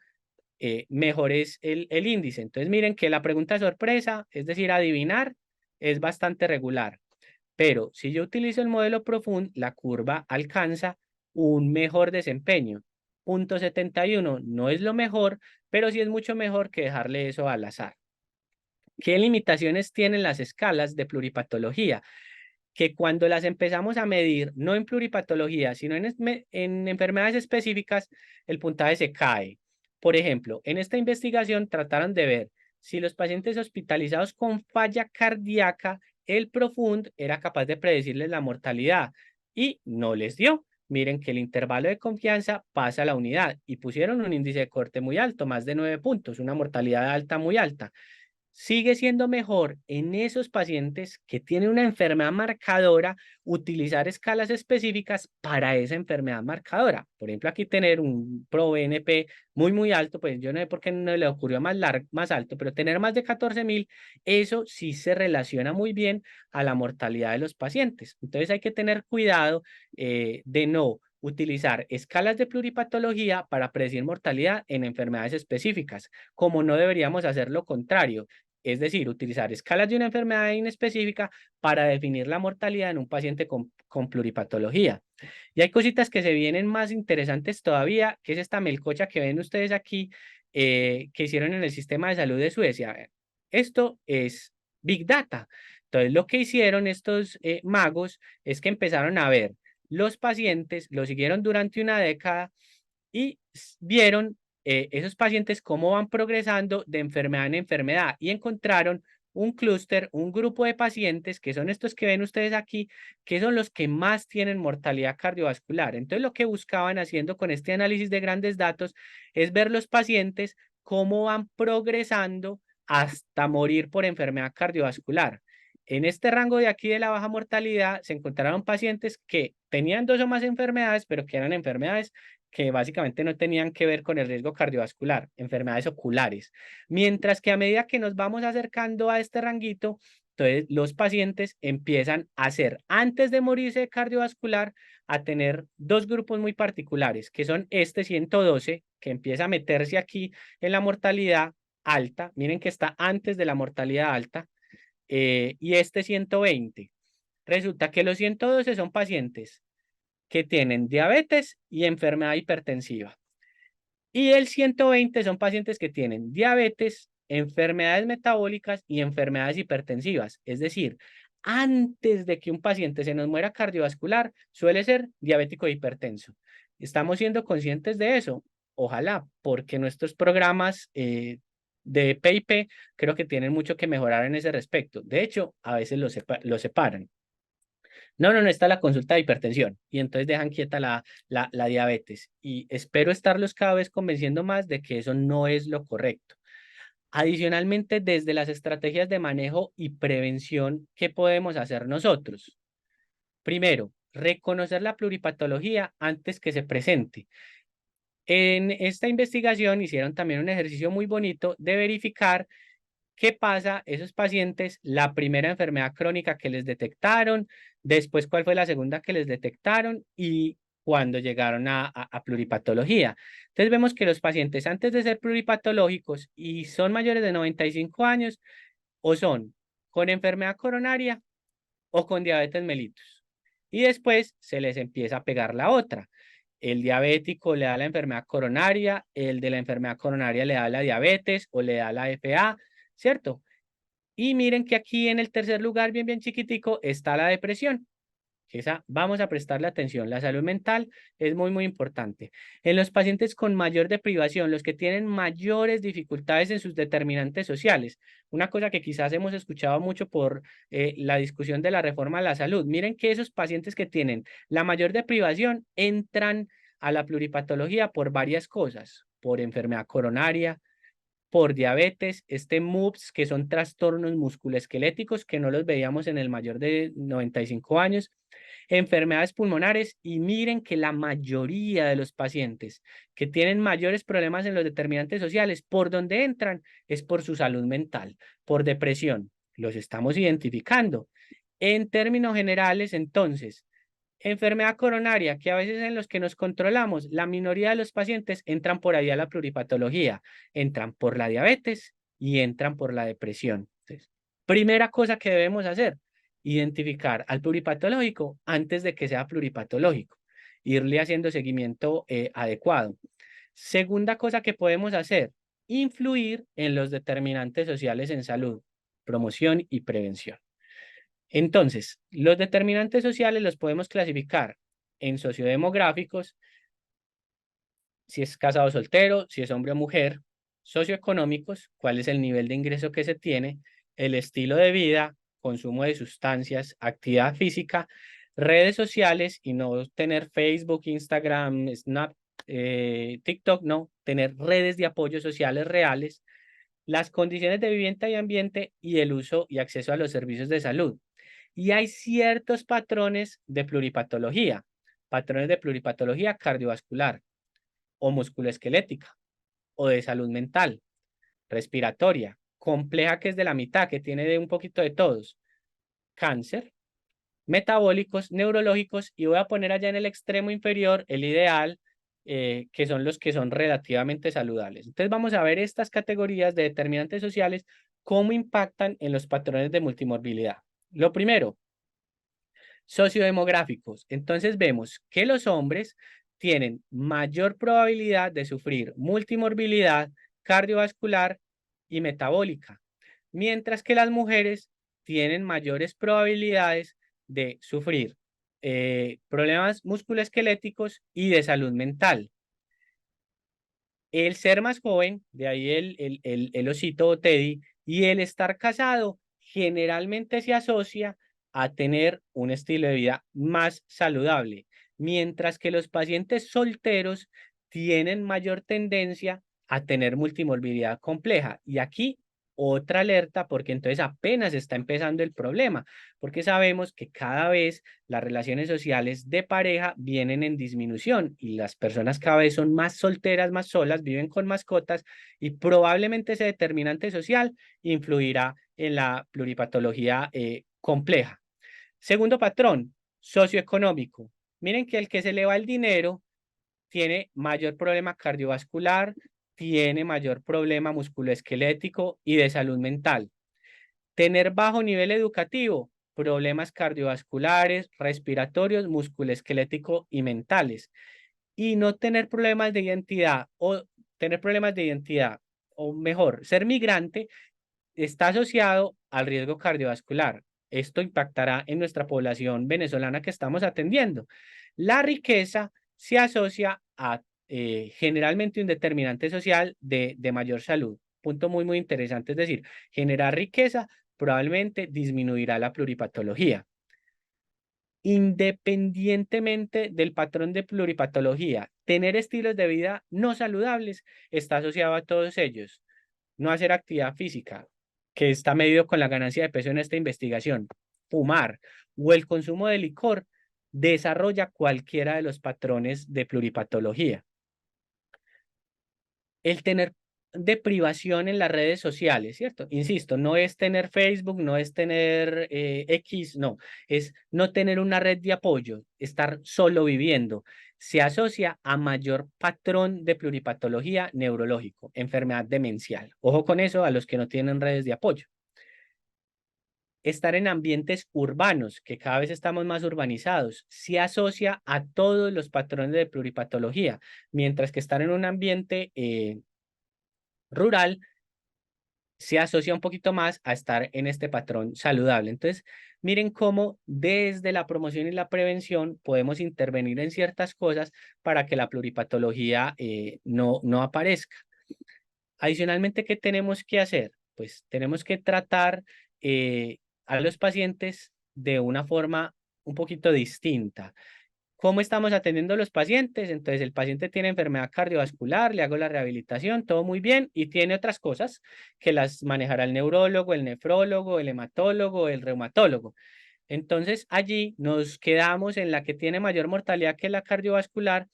Speaker 2: mejor es el índice. Entonces miren que la pregunta sorpresa, es decir, adivinar, es bastante regular. Pero si yo utilizo el modelo profundo, la curva alcanza un mejor desempeño. 0.71 no es lo mejor, pero sí es mucho mejor que dejarle eso al azar. ¿Qué limitaciones tienen las escalas de pluripatología? que cuando las empezamos a medir, no en pluripatología, sino en enfermedades específicas, el puntaje se cae. Por ejemplo, en esta investigación trataron de ver si los pacientes hospitalizados con falla cardíaca, el Profund era capaz de predecirles la mortalidad y no les dio. Miren que el intervalo de confianza pasa a la unidad y pusieron un índice de corte muy alto, más de 9 puntos, una mortalidad alta muy alta. Sigue siendo mejor en esos pacientes que tienen una enfermedad marcadora utilizar escalas específicas para esa enfermedad marcadora. Por ejemplo, aquí tener un ProBNP muy alto, pues yo no sé por qué no le ocurrió más alto, pero tener más de 14.000, eso sí se relaciona muy bien a la mortalidad de los pacientes. Entonces hay que tener cuidado de no utilizar escalas de pluripatología para predecir mortalidad en enfermedades específicas, como no deberíamos hacer lo contrario, es decir, utilizar escalas de una enfermedad inespecífica para definir la mortalidad en un paciente con pluripatología. Y hay cositas que se vienen más interesantes todavía, que es esta melcocha que ven ustedes aquí, que hicieron en el sistema de salud de Suecia. Esto es Big Data. Entonces, lo que hicieron estos magos es que empezaron a ver los pacientes, lo siguieron durante una década y vieron esos pacientes cómo van progresando de enfermedad en enfermedad y encontraron un clúster, un grupo de pacientes que son estos que ven ustedes aquí, que son los que más tienen mortalidad cardiovascular. Entonces, lo que buscaban haciendo con este análisis de grandes datos es ver los pacientes cómo van progresando hasta morir por enfermedad cardiovascular. En este rango de aquí de la baja mortalidad se encontraron pacientes que tenían 2 o más enfermedades, pero que eran enfermedades que básicamente no tenían que ver con el riesgo cardiovascular, enfermedades oculares. Mientras que a medida que nos vamos acercando a este ranguito, entonces los pacientes empiezan a hacer, antes de morirse de cardiovascular, a tener dos grupos muy particulares, que son este 112, que empieza a meterse aquí en la mortalidad alta, miren que está antes de la mortalidad alta, y este 120. Resulta que los 112 son pacientes que tienen diabetes y enfermedad hipertensiva. Y el 120 son pacientes que tienen diabetes, enfermedades metabólicas y enfermedades hipertensivas. Es decir, antes de que un paciente se nos muera cardiovascular, suele ser diabético e hipertenso. ¿Estamos siendo conscientes de eso? Ojalá, porque nuestros programas de PIP creo que tienen mucho que mejorar en ese respecto. De hecho, a veces los separan. No está la consulta de hipertensión y entonces dejan quieta la diabetes y espero estarlos cada vez convenciendo más de que eso no es lo correcto. Adicionalmente, desde las estrategias de manejo y prevención, ¿qué podemos hacer nosotros? Primero, reconocer la pluripatología antes que se presente. En esta investigación hicieron también un ejercicio muy bonito de verificar qué pasa esos pacientes, la primera enfermedad crónica que les detectaron, después cuál fue la segunda que les detectaron y cuando llegaron a pluripatología. Entonces vemos que los pacientes antes de ser pluripatológicos y son mayores de 95 años o son con enfermedad coronaria o con diabetes mellitus. Y después se les empieza a pegar la otra. El diabético le da la enfermedad coronaria, el de la enfermedad coronaria le da la diabetes o le da la FA, ¿cierto? Y miren que aquí en el tercer lugar, bien chiquitico, está la depresión. Esa vamos a prestarle atención. La salud mental es muy importante. En los pacientes con mayor deprivación, los que tienen mayores dificultades en sus determinantes sociales, una cosa que quizás hemos escuchado mucho por la discusión de la reforma a la salud. Miren que esos pacientes que tienen la mayor deprivación entran a la pluripatología por varias cosas, por enfermedad coronaria, por diabetes, MUPS, que son trastornos musculoesqueléticos que no los veíamos en el mayor de 95 años, enfermedades pulmonares y miren que la mayoría de los pacientes que tienen mayores problemas en los determinantes sociales, por donde entran es por su salud mental, por depresión. Los estamos identificando. En términos generales, entonces, enfermedad coronaria, que a veces en los que nos controlamos, la minoría de los pacientes entran por ahí a la pluripatología, entran por la diabetes y entran por la depresión. Entonces, primera cosa que debemos hacer, identificar al pluripatológico antes de que sea pluripatológico, irle haciendo seguimiento adecuado. Segunda cosa que podemos hacer, influir en los determinantes sociales en salud, promoción y prevención. Entonces, los determinantes sociales los podemos clasificar en sociodemográficos, si es casado o soltero, si es hombre o mujer, socioeconómicos, cuál es el nivel de ingreso que se tiene, el estilo de vida, consumo de sustancias, actividad física, redes sociales y no tener Facebook, Instagram, Snap, TikTok, no, tener redes de apoyo sociales reales, las condiciones de vivienda y ambiente y el uso y acceso a los servicios de salud. Y hay ciertos patrones de pluripatología cardiovascular o musculoesquelética o de salud mental, respiratoria, compleja que es de la mitad, que tiene de un poquito de todos, cáncer, metabólicos, neurológicos y voy a poner allá en el extremo inferior el ideal, que son los que son relativamente saludables. Entonces vamos a ver estas categorías de determinantes sociales, cómo impactan en los patrones de multimorbilidad. Lo primero, sociodemográficos. Entonces vemos que los hombres tienen mayor probabilidad de sufrir multimorbilidad cardiovascular y metabólica, mientras que las mujeres tienen mayores probabilidades de sufrir problemas musculoesqueléticos y de salud mental. El ser más joven, de ahí el osito o Teddy, y el estar casado generalmente se asocia a tener un estilo de vida más saludable, mientras que los pacientes solteros tienen mayor tendencia a tener multimorbilidad compleja. Y aquí otra alerta, porque entonces apenas está empezando el problema, porque sabemos que cada vez las relaciones sociales de pareja vienen en disminución y las personas cada vez son más solteras, más solas, viven con mascotas y probablemente ese determinante social influirá en la pluripatología compleja. Segundo patrón, socioeconómico. Miren que el que se le va el dinero tiene mayor problema cardiovascular, tiene mayor problema musculoesquelético y de salud mental. Tener bajo nivel educativo, problemas cardiovasculares, respiratorios, musculoesquelético y mentales. Y no tener problemas de identidad o tener problemas de identidad, o mejor, ser migrante está asociado al riesgo cardiovascular. Esto impactará en nuestra población venezolana que estamos atendiendo. La riqueza se asocia a generalmente un determinante social de mayor salud. Punto muy, muy interesante. Es decir, generar riqueza probablemente disminuirá la pluripatología. Independientemente del patrón de pluripatología, tener estilos de vida no saludables está asociado a todos ellos. No hacer actividad física, que está medido con la ganancia de peso en esta investigación, fumar o el consumo de licor desarrolla cualquiera de los patrones de pluripatología. El tener deprivación en las redes sociales, ¿cierto? Insisto, no es tener Facebook, no es tener X, no, es no tener una red de apoyo, estar solo viviendo. Se asocia a mayor patrón de pluripatología neurológico, enfermedad demencial. Ojo con eso a los que no tienen redes de apoyo. Estar en ambientes urbanos, que cada vez estamos más urbanizados, se asocia a todos los patrones de pluripatología, mientras que estar en un ambiente rural se asocia un poquito más a estar en este patrón saludable. Entonces, miren cómo desde la promoción y la prevención podemos intervenir en ciertas cosas para que la pluripatología no aparezca. Adicionalmente, ¿qué tenemos que hacer? Pues tenemos que tratar a los pacientes de una forma un poquito distinta. ¿Cómo estamos atendiendo a los pacientes? Entonces, el paciente tiene enfermedad cardiovascular, le hago la rehabilitación, todo muy bien, y tiene otras cosas que las manejará el neurólogo, el nefrólogo, el hematólogo, el reumatólogo. Entonces, allí nos quedamos en la que tiene mayor mortalidad que la cardiovascular,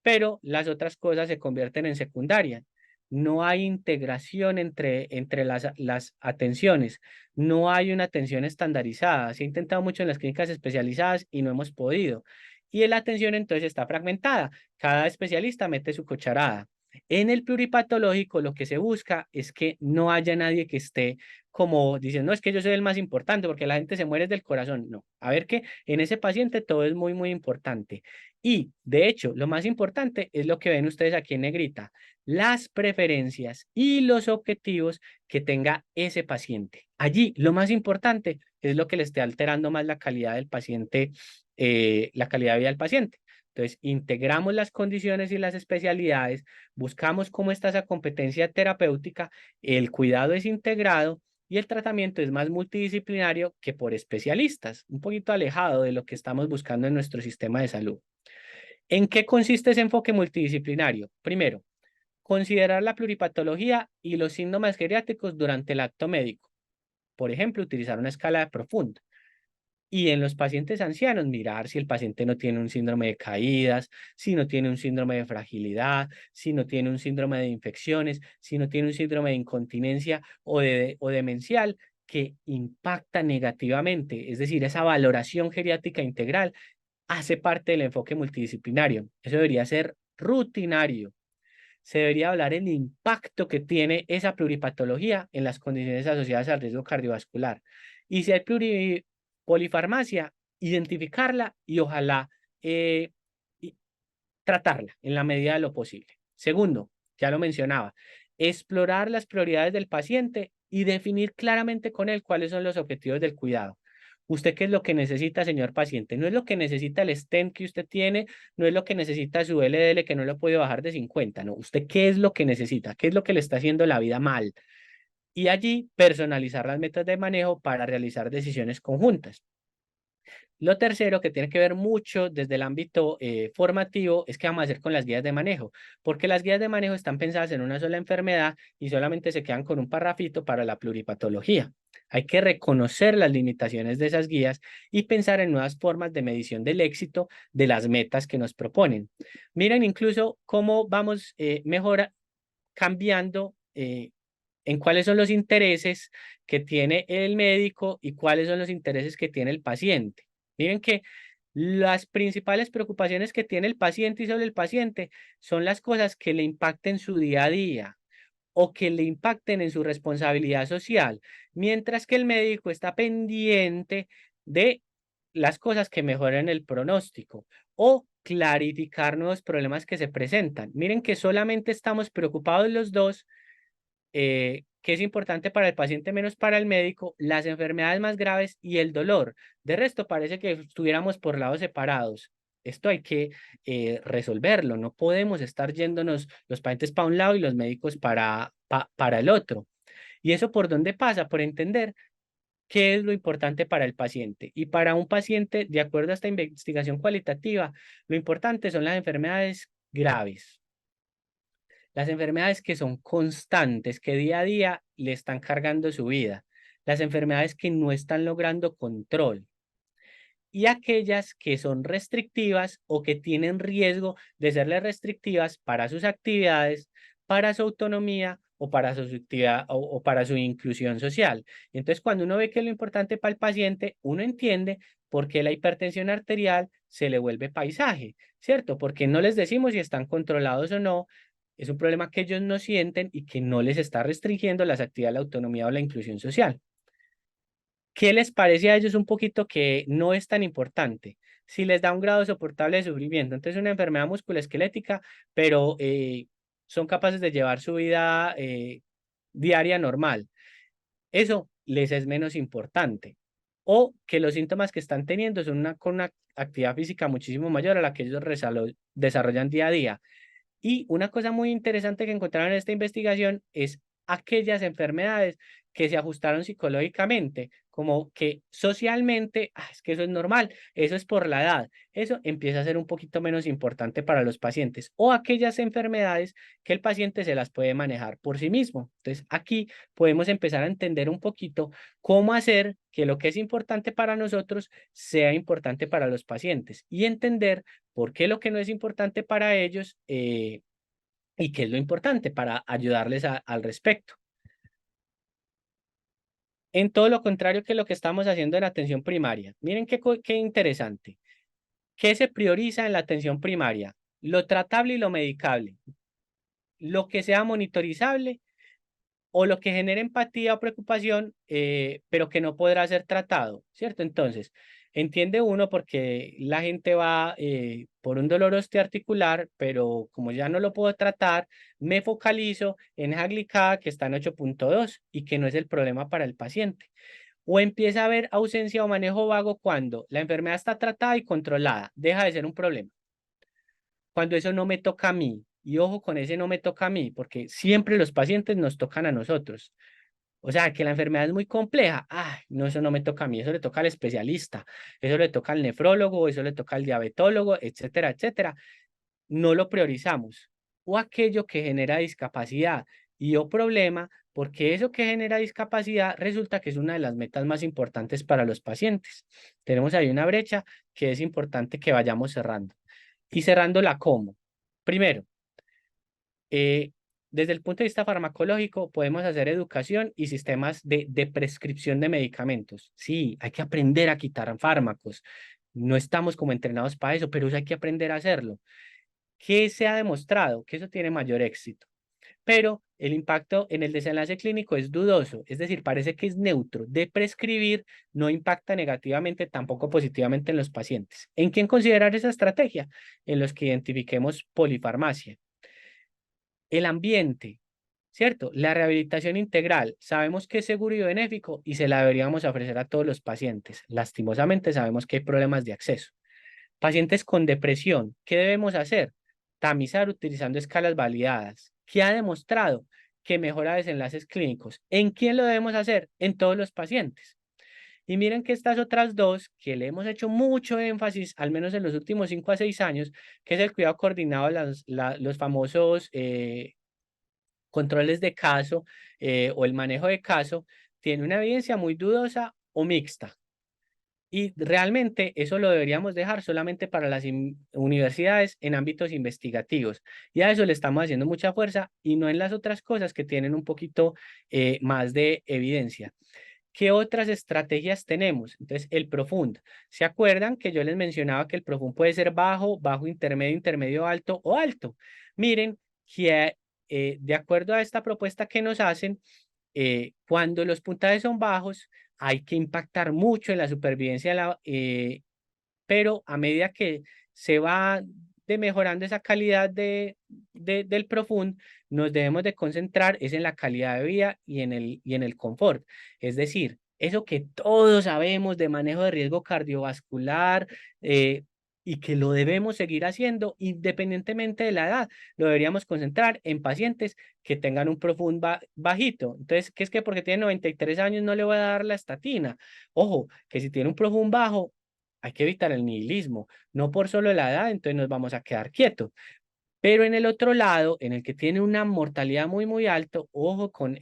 Speaker 2: pero las otras cosas se convierten en secundaria. No hay integración entre las atenciones, no hay una atención estandarizada. Se ha intentado mucho en las clínicas especializadas y no hemos podido. Y la atención entonces está fragmentada. Cada especialista mete su cucharada. En el pluripatológico lo que se busca es que no haya nadie que esté como diciendo, no, es que yo soy el más importante porque la gente se muere del corazón. No, a ver que en ese paciente todo es muy, muy importante. Y de hecho, lo más importante es lo que ven ustedes aquí en negrita, las preferencias y los objetivos que tenga ese paciente. Allí, lo más importante es lo que le esté alterando más la calidad del paciente, la calidad de vida del paciente. Entonces, integramos las condiciones y las especialidades, buscamos cómo está esa competencia terapéutica, el cuidado es integrado y el tratamiento es más multidisciplinario que por especialistas, un poquito alejado de lo que estamos buscando en nuestro sistema de salud. ¿En qué consiste ese enfoque multidisciplinario? Primero, considerar la pluripatología y los síntomas geriátricos durante el acto médico. Por ejemplo, utilizar una escala de profunda. Y en los pacientes ancianos, mirar si el paciente no tiene un síndrome de caídas, si no tiene un síndrome de fragilidad, si no tiene un síndrome de infecciones, si no tiene un síndrome de incontinencia o demencial que impacta negativamente. Es decir, esa valoración geriátrica integral hace parte del enfoque multidisciplinario. Eso debería ser rutinario. Se debería hablar el impacto que tiene esa pluripatología en las condiciones asociadas al riesgo cardiovascular. Y si hay polifarmacia, identificarla y ojalá eh, y tratarla en la medida de lo posible. Segundo, ya lo mencionaba, explorar las prioridades del paciente y definir claramente con él cuáles son los objetivos del cuidado. ¿Usted qué es lo que necesita, señor paciente? No es lo que necesita el stent que usted tiene, no es lo que necesita su LDL que no lo puede bajar de 50, no. ¿Usted qué es lo que necesita? ¿Qué es lo que le está haciendo la vida mal? Y allí personalizar las metas de manejo para realizar decisiones conjuntas. Lo tercero, que tiene que ver mucho desde el ámbito formativo, es qué vamos a hacer con las guías de manejo, porque las guías de manejo están pensadas en una sola enfermedad y solamente se quedan con un parrafito para la pluripatología. Hay que reconocer las limitaciones de esas guías y pensar en nuevas formas de medición del éxito de las metas que nos proponen. Miren incluso cómo vamos mejor cambiando en cuáles son los intereses que tiene el médico y cuáles son los intereses que tiene el paciente. Miren que las principales preocupaciones que tiene el paciente y sobre el paciente son las cosas que le impacten su día a día o que le impacten en su responsabilidad social, mientras que el médico está pendiente de las cosas que mejoran el pronóstico o clarificar nuevos problemas que se presentan. Miren que solamente estamos preocupados los dos que es importante para el paciente menos para el médico, las enfermedades más graves y el dolor. De resto, parece que estuviéramos por lados separados. Esto hay que resolverlo. No podemos estar yéndonos los pacientes para un lado y los médicos para el otro. ¿Y eso por dónde pasa? Por entender qué es lo importante para el paciente. Y para un paciente, de acuerdo a esta investigación cualitativa, lo importante son las enfermedades graves. Las enfermedades que son constantes, que día a día le están cargando su vida. Las enfermedades que no están logrando control. Y aquellas que son restrictivas o que tienen riesgo de serle restrictivas para sus actividades, para su autonomía o para su actividad o para su inclusión social. Entonces, cuando uno ve que es lo importante para el paciente, uno entiende por qué la hipertensión arterial se le vuelve paisaje, ¿cierto? Porque no les decimos si están controlados o no. Es un problema que ellos no sienten y que no les está restringiendo las actividades, la autonomía o la inclusión social. ¿Qué les parece a ellos un poquito que no es tan importante? Si les da un grado soportable de sufrimiento, entonces una enfermedad musculoesquelética, pero son capaces de llevar su vida diaria normal. Eso les es menos importante. O que los síntomas que están teniendo son con una actividad física muchísimo mayor a la que ellos desarrollan día a día. Y una cosa muy interesante que encontraron en esta investigación es aquellas enfermedades que se ajustaron psicológicamente, como que socialmente, es que eso es normal, eso es por la edad, eso empieza a ser un poquito menos importante para los pacientes, o aquellas enfermedades que el paciente se las puede manejar por sí mismo. Entonces, aquí podemos empezar a entender un poquito cómo hacer que lo que es importante para nosotros sea importante para los pacientes y entender por qué lo que no es importante para ellos y qué es lo importante para ayudarles al respecto. En todo lo contrario que lo que estamos haciendo en atención primaria. Miren qué interesante. ¿Qué se prioriza en la atención primaria? Lo tratable y lo medicable. Lo que sea monitorizable o lo que genera empatía o preocupación, pero que no podrá ser tratado, ¿cierto? Entonces, entiende uno porque la gente va por un dolor osteoarticular, pero como ya no lo puedo tratar, me focalizo en esa glicada que está en 8,2 y que no es el problema para el paciente. O empieza a haber ausencia o manejo vago cuando la enfermedad está tratada y controlada, deja de ser un problema. Cuando eso no me toca a mí, y ojo con ese no me toca a mí, porque siempre los pacientes nos tocan a nosotros. O sea, que la enfermedad es muy compleja. Ay, no, eso no me toca a mí, eso le toca al especialista, eso le toca al nefrólogo, eso le toca al diabetólogo, etcétera, etcétera. No lo priorizamos. O aquello que genera discapacidad y o problema, porque eso que genera discapacidad resulta que es una de las metas más importantes para los pacientes. Tenemos ahí una brecha que es importante que vayamos cerrando. Y cerrándola cómo. Primero, eh, desde el punto de vista farmacológico, podemos hacer educación y sistemas de prescripción de medicamentos. Sí, hay que aprender a quitar fármacos. No estamos como entrenados para eso, pero eso hay que aprender a hacerlo. ¿Qué se ha demostrado? Que eso tiene mayor éxito. Pero el impacto en el desenlace clínico es dudoso, es decir, parece que es neutro. De prescribir no impacta negativamente, tampoco positivamente en los pacientes. ¿En quién considerar esa estrategia? En los que identifiquemos polifarmacia. El ambiente, ¿cierto? La rehabilitación integral, sabemos que es seguro y benéfico y se la deberíamos ofrecer a todos los pacientes. Lastimosamente sabemos que hay problemas de acceso. Pacientes con depresión, ¿qué debemos hacer? Tamizar utilizando escalas validadas. ¿Qué ha demostrado? Que mejora desenlaces clínicos. ¿En quién lo debemos hacer? En todos los pacientes. Y miren que estas otras dos, que le hemos hecho mucho énfasis, al menos en los últimos 5 a 6 años, que es el cuidado coordinado, los famosos controles de caso o el manejo de caso, tiene una evidencia muy dudosa o mixta. Y realmente eso lo deberíamos dejar solamente para las universidades en ámbitos investigativos. Y a eso le estamos haciendo mucha fuerza y no en las otras cosas que tienen un poquito más de evidencia. ¿Qué otras estrategias tenemos? Entonces, el profundo. ¿Se acuerdan que yo les mencionaba que el profundo puede ser bajo, bajo, intermedio, intermedio, alto o alto? Miren que de acuerdo a esta propuesta que nos hacen, cuando los puntajes son bajos, hay que impactar mucho en la supervivencia, pero a medida que se va mejorando esa calidad del profundo, nos debemos de concentrar es en la calidad de vida y en el confort. Es decir, eso que todos sabemos de manejo de riesgo cardiovascular, y que lo debemos seguir haciendo independientemente de la edad, lo deberíamos concentrar en pacientes que tengan un profundo bajito. Entonces, ¿qué es que porque tiene 93 años no le voy a dar la estatina? Ojo, que si tiene un profundo bajo, hay que evitar el nihilismo, no por solo la edad, entonces nos vamos a quedar quietos. Pero en el otro lado, en el que tiene una mortalidad muy, muy alto, ojo con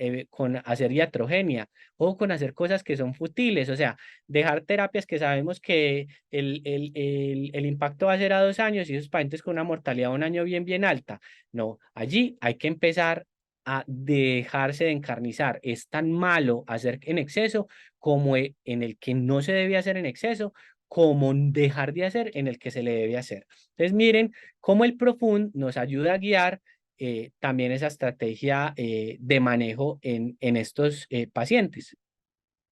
Speaker 2: hacer iatrogenia, ojo con hacer cosas que son futiles, o sea, dejar terapias que sabemos que el impacto va a ser a 2 años y esos pacientes con una mortalidad de 1 año bien, bien alta. No, allí hay que empezar a dejarse de encarnizar. Es tan malo hacer en exceso como en el que no se debe hacer en exceso, como dejar de hacer en el que se le debe hacer. Entonces, miren cómo el Profund nos ayuda a guiar también esa estrategia de manejo en estos pacientes.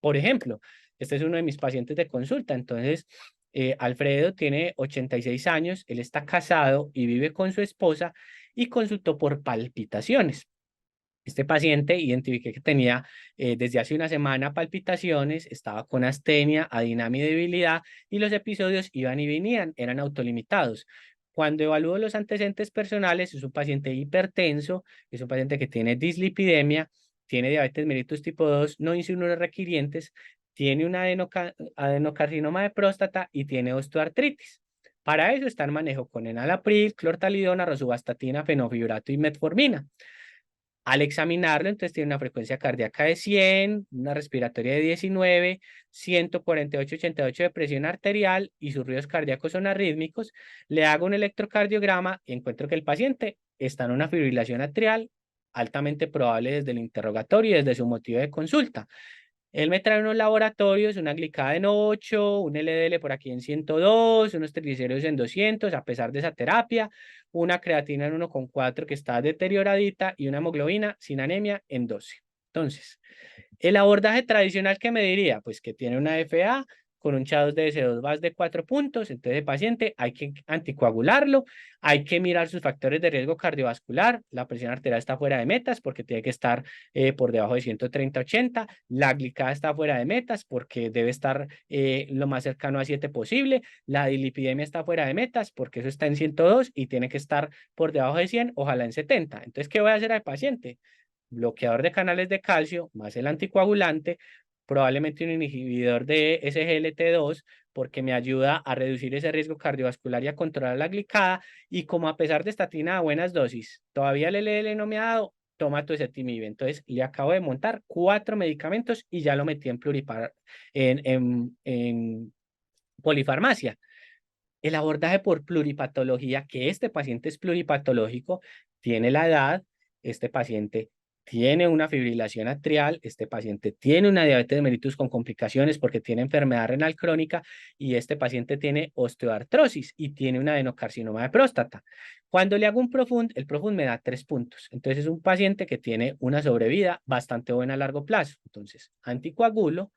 Speaker 2: Por ejemplo, este es uno de mis pacientes de consulta. Entonces, Alfredo tiene 86 años, él está casado y vive con su esposa y consultó por palpitaciones. Este paciente identifiqué que tenía desde hace una semana palpitaciones, estaba con astenia, adinamia y debilidad y los episodios iban y venían, eran autolimitados. Cuando evalúo los antecedentes personales, es un paciente hipertenso, es un paciente que tiene dislipidemia, tiene diabetes mellitus tipo 2, no insulinorrequirientes, tiene un adenocarcinoma de próstata y tiene osteoartritis. Para eso está en manejo con enalapril, clortalidona, rosuvastatina, fenofibrato y metformina. Al examinarlo, entonces tiene una frecuencia cardíaca de 100, una respiratoria de 19, 148, 88 de presión arterial y sus ruidos cardíacos son arrítmicos. Le hago un electrocardiograma y encuentro que el paciente está en una fibrilación atrial, altamente probable desde el interrogatorio y desde su motivo de consulta. Él me trae unos laboratorios, una glicada en 8, un LDL por aquí en 102, unos triglicéridos en 200, a pesar de esa terapia, una creatina en 1,4 que está deterioradita y una hemoglobina sin anemia en 12. Entonces, el abordaje tradicional, ¿qué me diría? Pues que tiene una FA con un CHA2DS2 más de 4 puntos, entonces el paciente hay que anticoagularlo, hay que mirar sus factores de riesgo cardiovascular, la presión arterial está fuera de metas porque tiene que estar por debajo de 130/80, la glicada está fuera de metas porque debe estar lo más cercano a 7 posible, la dilipidemia está fuera de metas porque eso está en 102 y tiene que estar por debajo de 100, ojalá en 70. Entonces, ¿qué voy a hacer al paciente? Bloqueador de canales de calcio más el anticoagulante, probablemente un inhibidor de SGLT2 porque me ayuda a reducir ese riesgo cardiovascular y a controlar la glicada. Y como a pesar de estatina a buenas dosis, todavía el LDL no me ha dado, toma tu ezetimibe. Entonces le acabo de montar 4 medicamentos y ya lo metí en en polifarmacia. El abordaje por pluripatología, que este paciente es pluripatológico, tiene la edad, este paciente tiene una fibrilación atrial, este paciente tiene una diabetes mellitus con complicaciones porque tiene enfermedad renal crónica y este paciente tiene osteoartrosis y tiene un adenocarcinoma de próstata. Cuando le hago un profund, el profund me da 3 puntos. Entonces es un paciente que tiene una sobrevida bastante buena a largo plazo. Entonces, anticoagulo,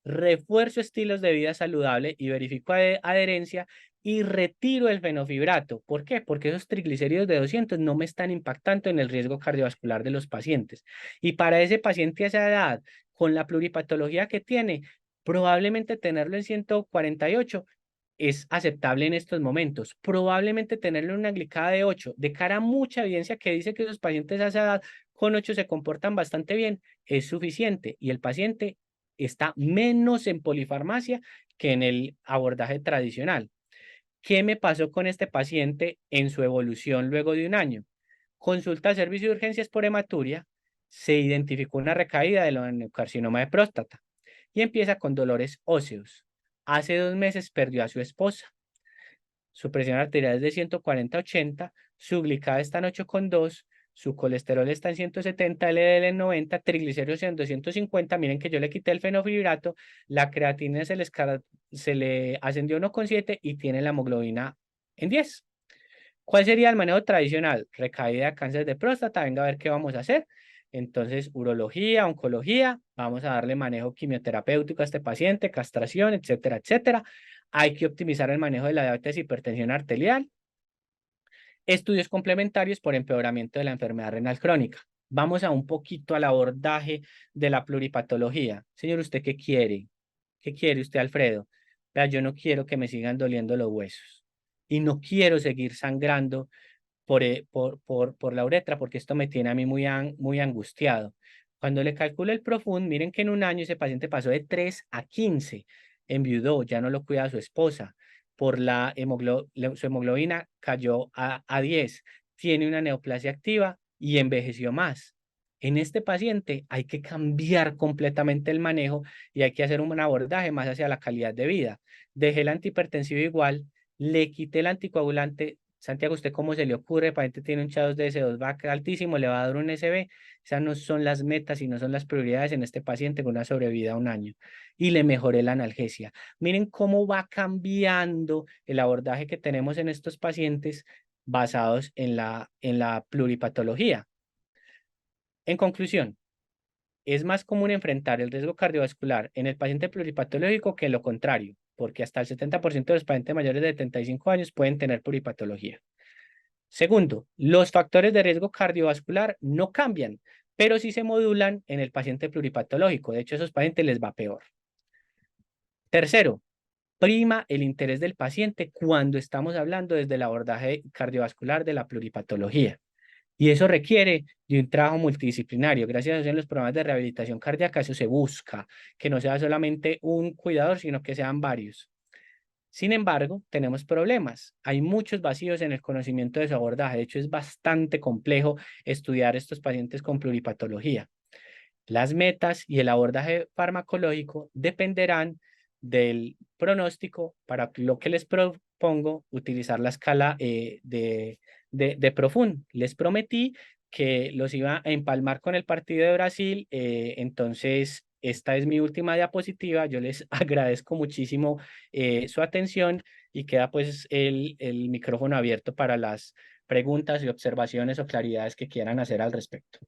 Speaker 2: refuerzo estilos de vida saludable y verifico adherencia y retiro el fenofibrato. ¿Por qué? Porque esos triglicéridos de 200 no me están impactando en el riesgo cardiovascular de los pacientes. Y para ese paciente a esa edad, con la pluripatología que tiene, probablemente tenerlo en 148 es aceptable en estos momentos. Probablemente tenerlo en una glicada de 8, de cara a mucha evidencia que dice que esos pacientes a esa edad con 8 se comportan bastante bien, es suficiente y el paciente está menos en polifarmacia que en el abordaje tradicional. ¿Qué me pasó con este paciente en su evolución luego de un año? Consulta al servicio de urgencias por hematuria, se identificó una recaída del adenocarcinoma de próstata y empieza con dolores óseos. Hace 2 meses perdió a su esposa. Su presión arterial es de 140/80, su glicada está en 8,2, su colesterol está en 170, LDL en 90, triglicéridos en 250. Miren que yo le quité el fenofibrato, la creatina se le ascendió 1,7 y tiene la hemoglobina en 10. ¿Cuál sería el manejo tradicional? Recaída de cáncer de próstata, venga a ver qué vamos a hacer. Entonces, urología, oncología, vamos a darle manejo quimioterapéutico a este paciente, castración, etcétera, etcétera. Hay que optimizar el manejo de la diabetes y hipertensión arterial. Estudios complementarios por empeoramiento de la enfermedad renal crónica. Vamos a un poquito al abordaje de la pluripatología. Señor, ¿usted qué quiere? ¿Qué quiere usted, Alfredo? Vea, yo no quiero que me sigan doliendo los huesos y no quiero seguir sangrando por la uretra, porque esto me tiene a mí muy angustiado. Cuando le calculo el profund, miren que en un año ese paciente pasó de 3 a 15, enviudó, ya no lo cuida su esposa, por su hemoglobina cayó a 10, tiene una neoplasia activa y envejeció más. En este paciente hay que cambiar completamente el manejo y hay que hacer un abordaje más hacia la calidad de vida. Dejé el antihipertensivo igual, le quité el anticoagulante. Santiago, ¿usted cómo se le ocurre? El paciente tiene un CHA2DS2 va altísimo, le va a dar un SB. Esas no son las metas y no son las prioridades en este paciente con una sobrevida a un año. Y le mejoré la analgesia. Miren cómo va cambiando el abordaje que tenemos en estos pacientes basados en la pluripatología. En conclusión, es más común enfrentar el riesgo cardiovascular en el paciente pluripatológico que lo contrario, porque hasta el 70% de los pacientes mayores de 75 años pueden tener pluripatología. Segundo, los factores de riesgo cardiovascular no cambian, pero sí se modulan en el paciente pluripatológico. De hecho, a esos pacientes les va peor. Tercero, prima el interés del paciente cuando estamos hablando desde el abordaje cardiovascular de la pluripatología. Y eso requiere de un trabajo multidisciplinario. Gracias a Dios en los programas de rehabilitación cardíaca eso se busca, que no sea solamente un cuidador, sino que sean varios. Sin embargo, tenemos problemas. Hay muchos vacíos en el conocimiento de su abordaje. De hecho, es bastante complejo estudiar estos pacientes con pluripatología. Las metas y el abordaje farmacológico dependerán del pronóstico, para lo que les propongo utilizar la escala de Profund. Les prometí que los iba a empalmar con el partido de Brasil, entonces esta es mi última diapositiva. Yo les agradezco muchísimo su atención y queda pues el micrófono abierto para las preguntas y observaciones o claridades que quieran hacer al respecto.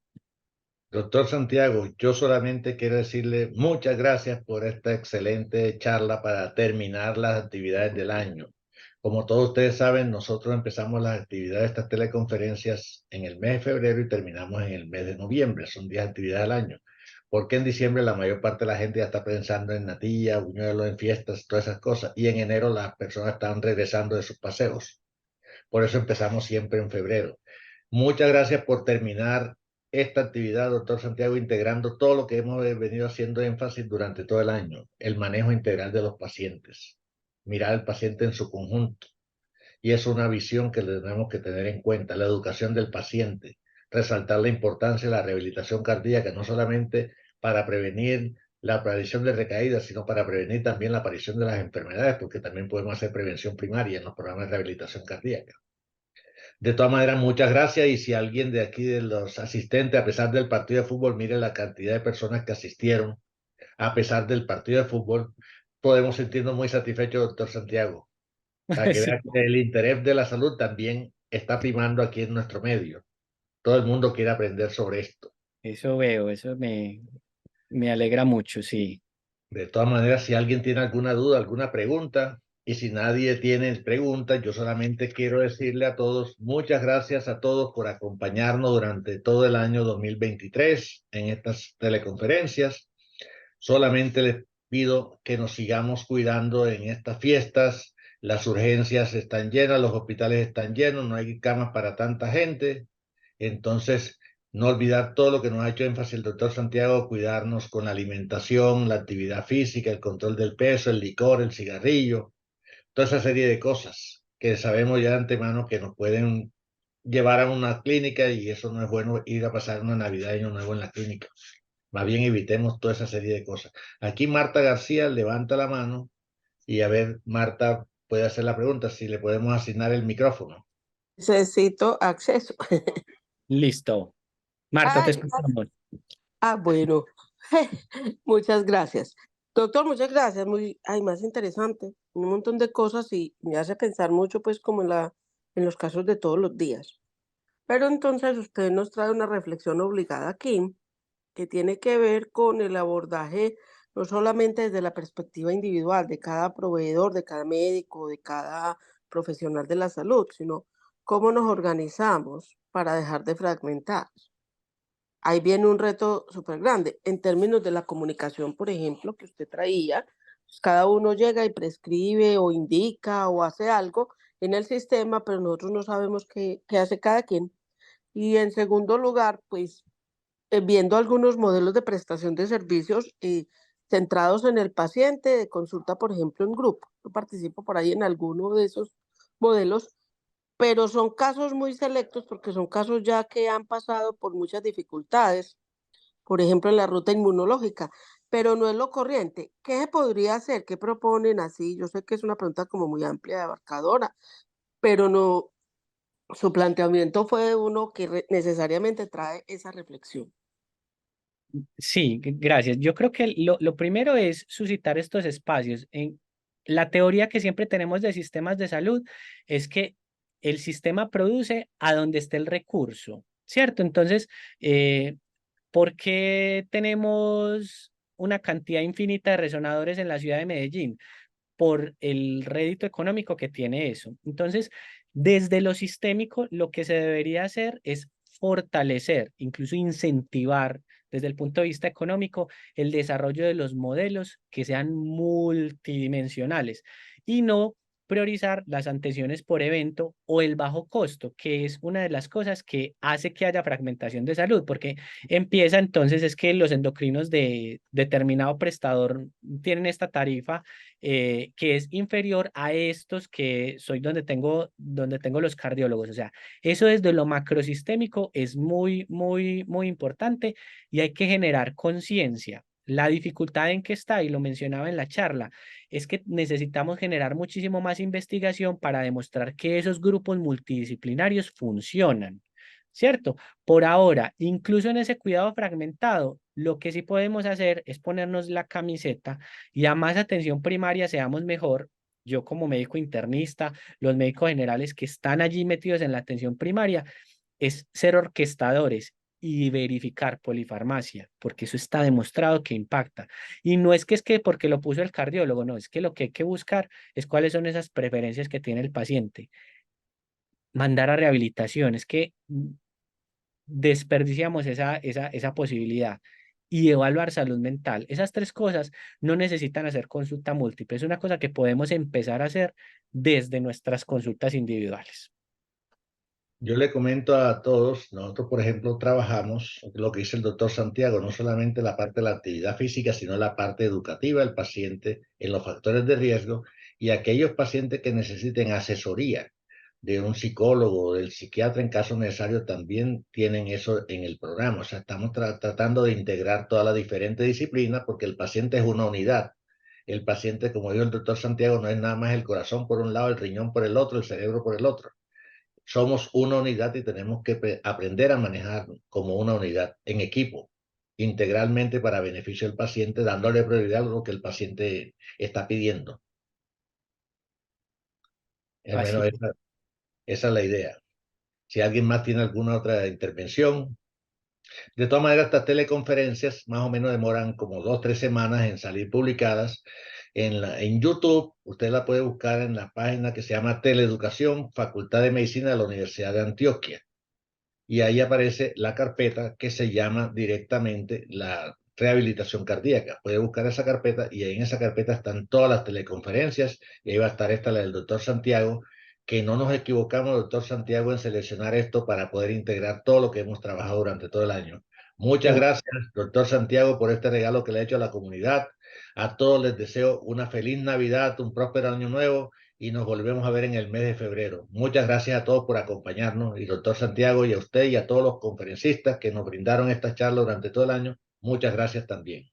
Speaker 1: Doctor Santiago, yo solamente quiero decirle muchas gracias por esta excelente charla para terminar las actividades del año. Como todos ustedes saben, nosotros empezamos las actividades de estas teleconferencias en el mes de febrero y terminamos en el mes de noviembre. Son 10 actividades al año. Porque en diciembre la mayor parte de la gente ya está pensando en natilla, buñuelos, en fiestas, todas esas cosas. Y en enero las personas están regresando de sus paseos. Por eso empezamos siempre en febrero. Muchas gracias por terminar esta actividad, doctor Santiago, integrando todo lo que hemos venido haciendo énfasis durante todo el año, el manejo integral de los pacientes, mirar al paciente en su conjunto. Y es una visión que tenemos que tener en cuenta, la educación del paciente, resaltar la importancia de la rehabilitación cardíaca, no solamente para prevenir la aparición de recaídas, sino para prevenir también la aparición de las enfermedades, porque también podemos hacer prevención primaria en los programas de rehabilitación cardíaca. De todas maneras, muchas gracias. Y si alguien de aquí, de los asistentes, a pesar del partido de fútbol, mire la cantidad de personas que asistieron, a pesar del partido de fútbol, podemos sentirnos muy satisfechos, doctor Santiago, para que
Speaker 2: Sí,
Speaker 1: vea que el interés de la salud también está primando aquí en nuestro medio. Todo el mundo quiere aprender sobre esto.
Speaker 2: eso veo, me alegra mucho, sí.
Speaker 1: De todas maneras, si alguien tiene alguna duda, alguna pregunta, y si nadie tiene preguntas, yo solamente quiero decirle a todos, muchas gracias a todos por acompañarnos durante todo el año 2023 en estas teleconferencias. Solamente les pido que nos sigamos cuidando en estas fiestas. Las urgencias están llenas, los hospitales están llenos, no hay camas para tanta gente. Entonces, no olvidar todo lo que nos ha hecho énfasis el doctor Santiago, cuidarnos con la alimentación, la actividad física, el control del peso, el licor, el cigarrillo, toda esa serie de cosas que sabemos ya de antemano que nos pueden llevar a una clínica y eso no es bueno ir a pasar una Navidad y Año Nuevo en la clínica. Más bien evitemos toda esa serie de cosas. Aquí Marta García levanta la mano y a ver, Marta puede hacer la pregunta si le podemos asignar el micrófono.
Speaker 3: Necesito acceso.
Speaker 2: Listo. Marta, te
Speaker 3: Ay,
Speaker 2: escuchamos.
Speaker 3: bueno. Muchas gracias. Doctor, muchas gracias. Más interesante. Un montón de cosas y me hace pensar mucho, pues, como en los casos de todos los días. Pero entonces usted nos trae una reflexión obligada aquí, que tiene que ver con el abordaje, no solamente desde la perspectiva individual de cada proveedor, de cada médico, de cada profesional de la salud, sino cómo nos organizamos para dejar de fragmentar. Ahí viene un reto súper grande. En términos de la comunicación, por ejemplo, que usted traía, pues cada uno llega y prescribe o indica o hace algo en el sistema, pero nosotros no sabemos qué hace cada quien. Y en segundo lugar, pues viendo algunos modelos de prestación de servicios centrados en el paciente, de consulta, por ejemplo, en grupo. Yo participo por ahí en alguno de esos modelos, pero son casos muy selectos porque son casos ya que han pasado por muchas dificultades, por ejemplo, en la ruta inmunológica, pero no es lo corriente. ¿Qué se podría hacer? ¿Qué proponen así? Yo sé que es una pregunta como muy amplia y abarcadora, pero no, su planteamiento fue uno que necesariamente trae esa reflexión.
Speaker 2: Sí, gracias. Yo creo que lo primero es suscitar estos espacios. En la teoría que siempre tenemos de sistemas de salud es que el sistema produce a donde esté el recurso, ¿cierto? Entonces, ¿por qué tenemos una cantidad infinita de resonadores en la ciudad de Medellín? Por el rédito económico que tiene eso. Entonces, desde lo sistémico, lo que se debería hacer es fortalecer, incluso incentivar desde el punto de vista económico, el desarrollo de los modelos que sean multidimensionales y no priorizar las atenciones por evento o el bajo costo, que es una de las cosas que hace que haya fragmentación de salud, porque empieza entonces es que los endocrinos de determinado prestador tienen esta tarifa que es inferior a estos que soy donde tengo los cardiólogos. O sea, eso desde lo macrosistémico es muy importante y hay que generar conciencia. La dificultad en que está, y lo mencionaba en la charla, es que necesitamos generar muchísimo más investigación para demostrar que esos grupos multidisciplinarios funcionan. ¿Cierto? Por ahora, incluso en ese cuidado fragmentado, lo que sí podemos hacer es ponernos la camiseta y a más atención primaria seamos mejor. Yo como médico internista, los médicos generales que están allí metidos en la atención primaria, es ser orquestadores y verificar polifarmacia, porque eso está demostrado que impacta. Y no es que porque lo puso el cardiólogo, no, es que lo que hay que buscar es cuáles son esas preferencias que tiene el paciente. Mandar a rehabilitación, es que desperdiciamos esa posibilidad. Y evaluar salud mental. Esas tres cosas no necesitan hacer consulta múltiple. Es una cosa que podemos empezar a hacer desde nuestras consultas individuales.
Speaker 1: Yo le comento a todos, nosotros por ejemplo trabajamos lo que dice el doctor Santiago, no solamente la parte de la actividad física, sino la parte educativa del paciente en los factores de riesgo y aquellos pacientes que necesiten asesoría de un psicólogo o del psiquiatra en caso necesario también tienen eso en el programa. O sea, estamos tratando de integrar todas las diferentes disciplinas porque el paciente es una unidad. El paciente, como dijo el doctor Santiago, no es nada más el corazón por un lado, el riñón por el otro, el cerebro por el otro. Somos una unidad y tenemos que aprender a manejar como una unidad en equipo, integralmente para beneficio del paciente, dándole prioridad a lo que el paciente está pidiendo. Al
Speaker 2: Así
Speaker 1: menos esa es la idea. Si alguien más tiene alguna otra intervención. De todas maneras, estas teleconferencias más o menos demoran como 2 o 3 semanas en salir publicadas. En YouTube, usted la puede buscar en la página que se llama Teleeducación, Facultad de Medicina de la Universidad de Antioquia. Y ahí aparece la carpeta que se llama directamente la rehabilitación cardíaca. Puede buscar esa carpeta y ahí en esa carpeta están todas las teleconferencias y ahí va a estar esta, la del doctor Santiago, que no nos equivocamos, doctor Santiago, en seleccionar esto para poder integrar todo lo que hemos trabajado durante todo el año. Muchas
Speaker 2: es.
Speaker 1: gracias, doctor Santiago, por este regalo que le ha hecho a la comunidad. A todos les deseo una feliz Navidad, un próspero año nuevo y nos volvemos a ver en el mes de febrero. Muchas gracias a todos por acompañarnos y doctor Santiago y a usted y a todos los conferencistas que nos brindaron esta charla durante todo el año. Muchas gracias también.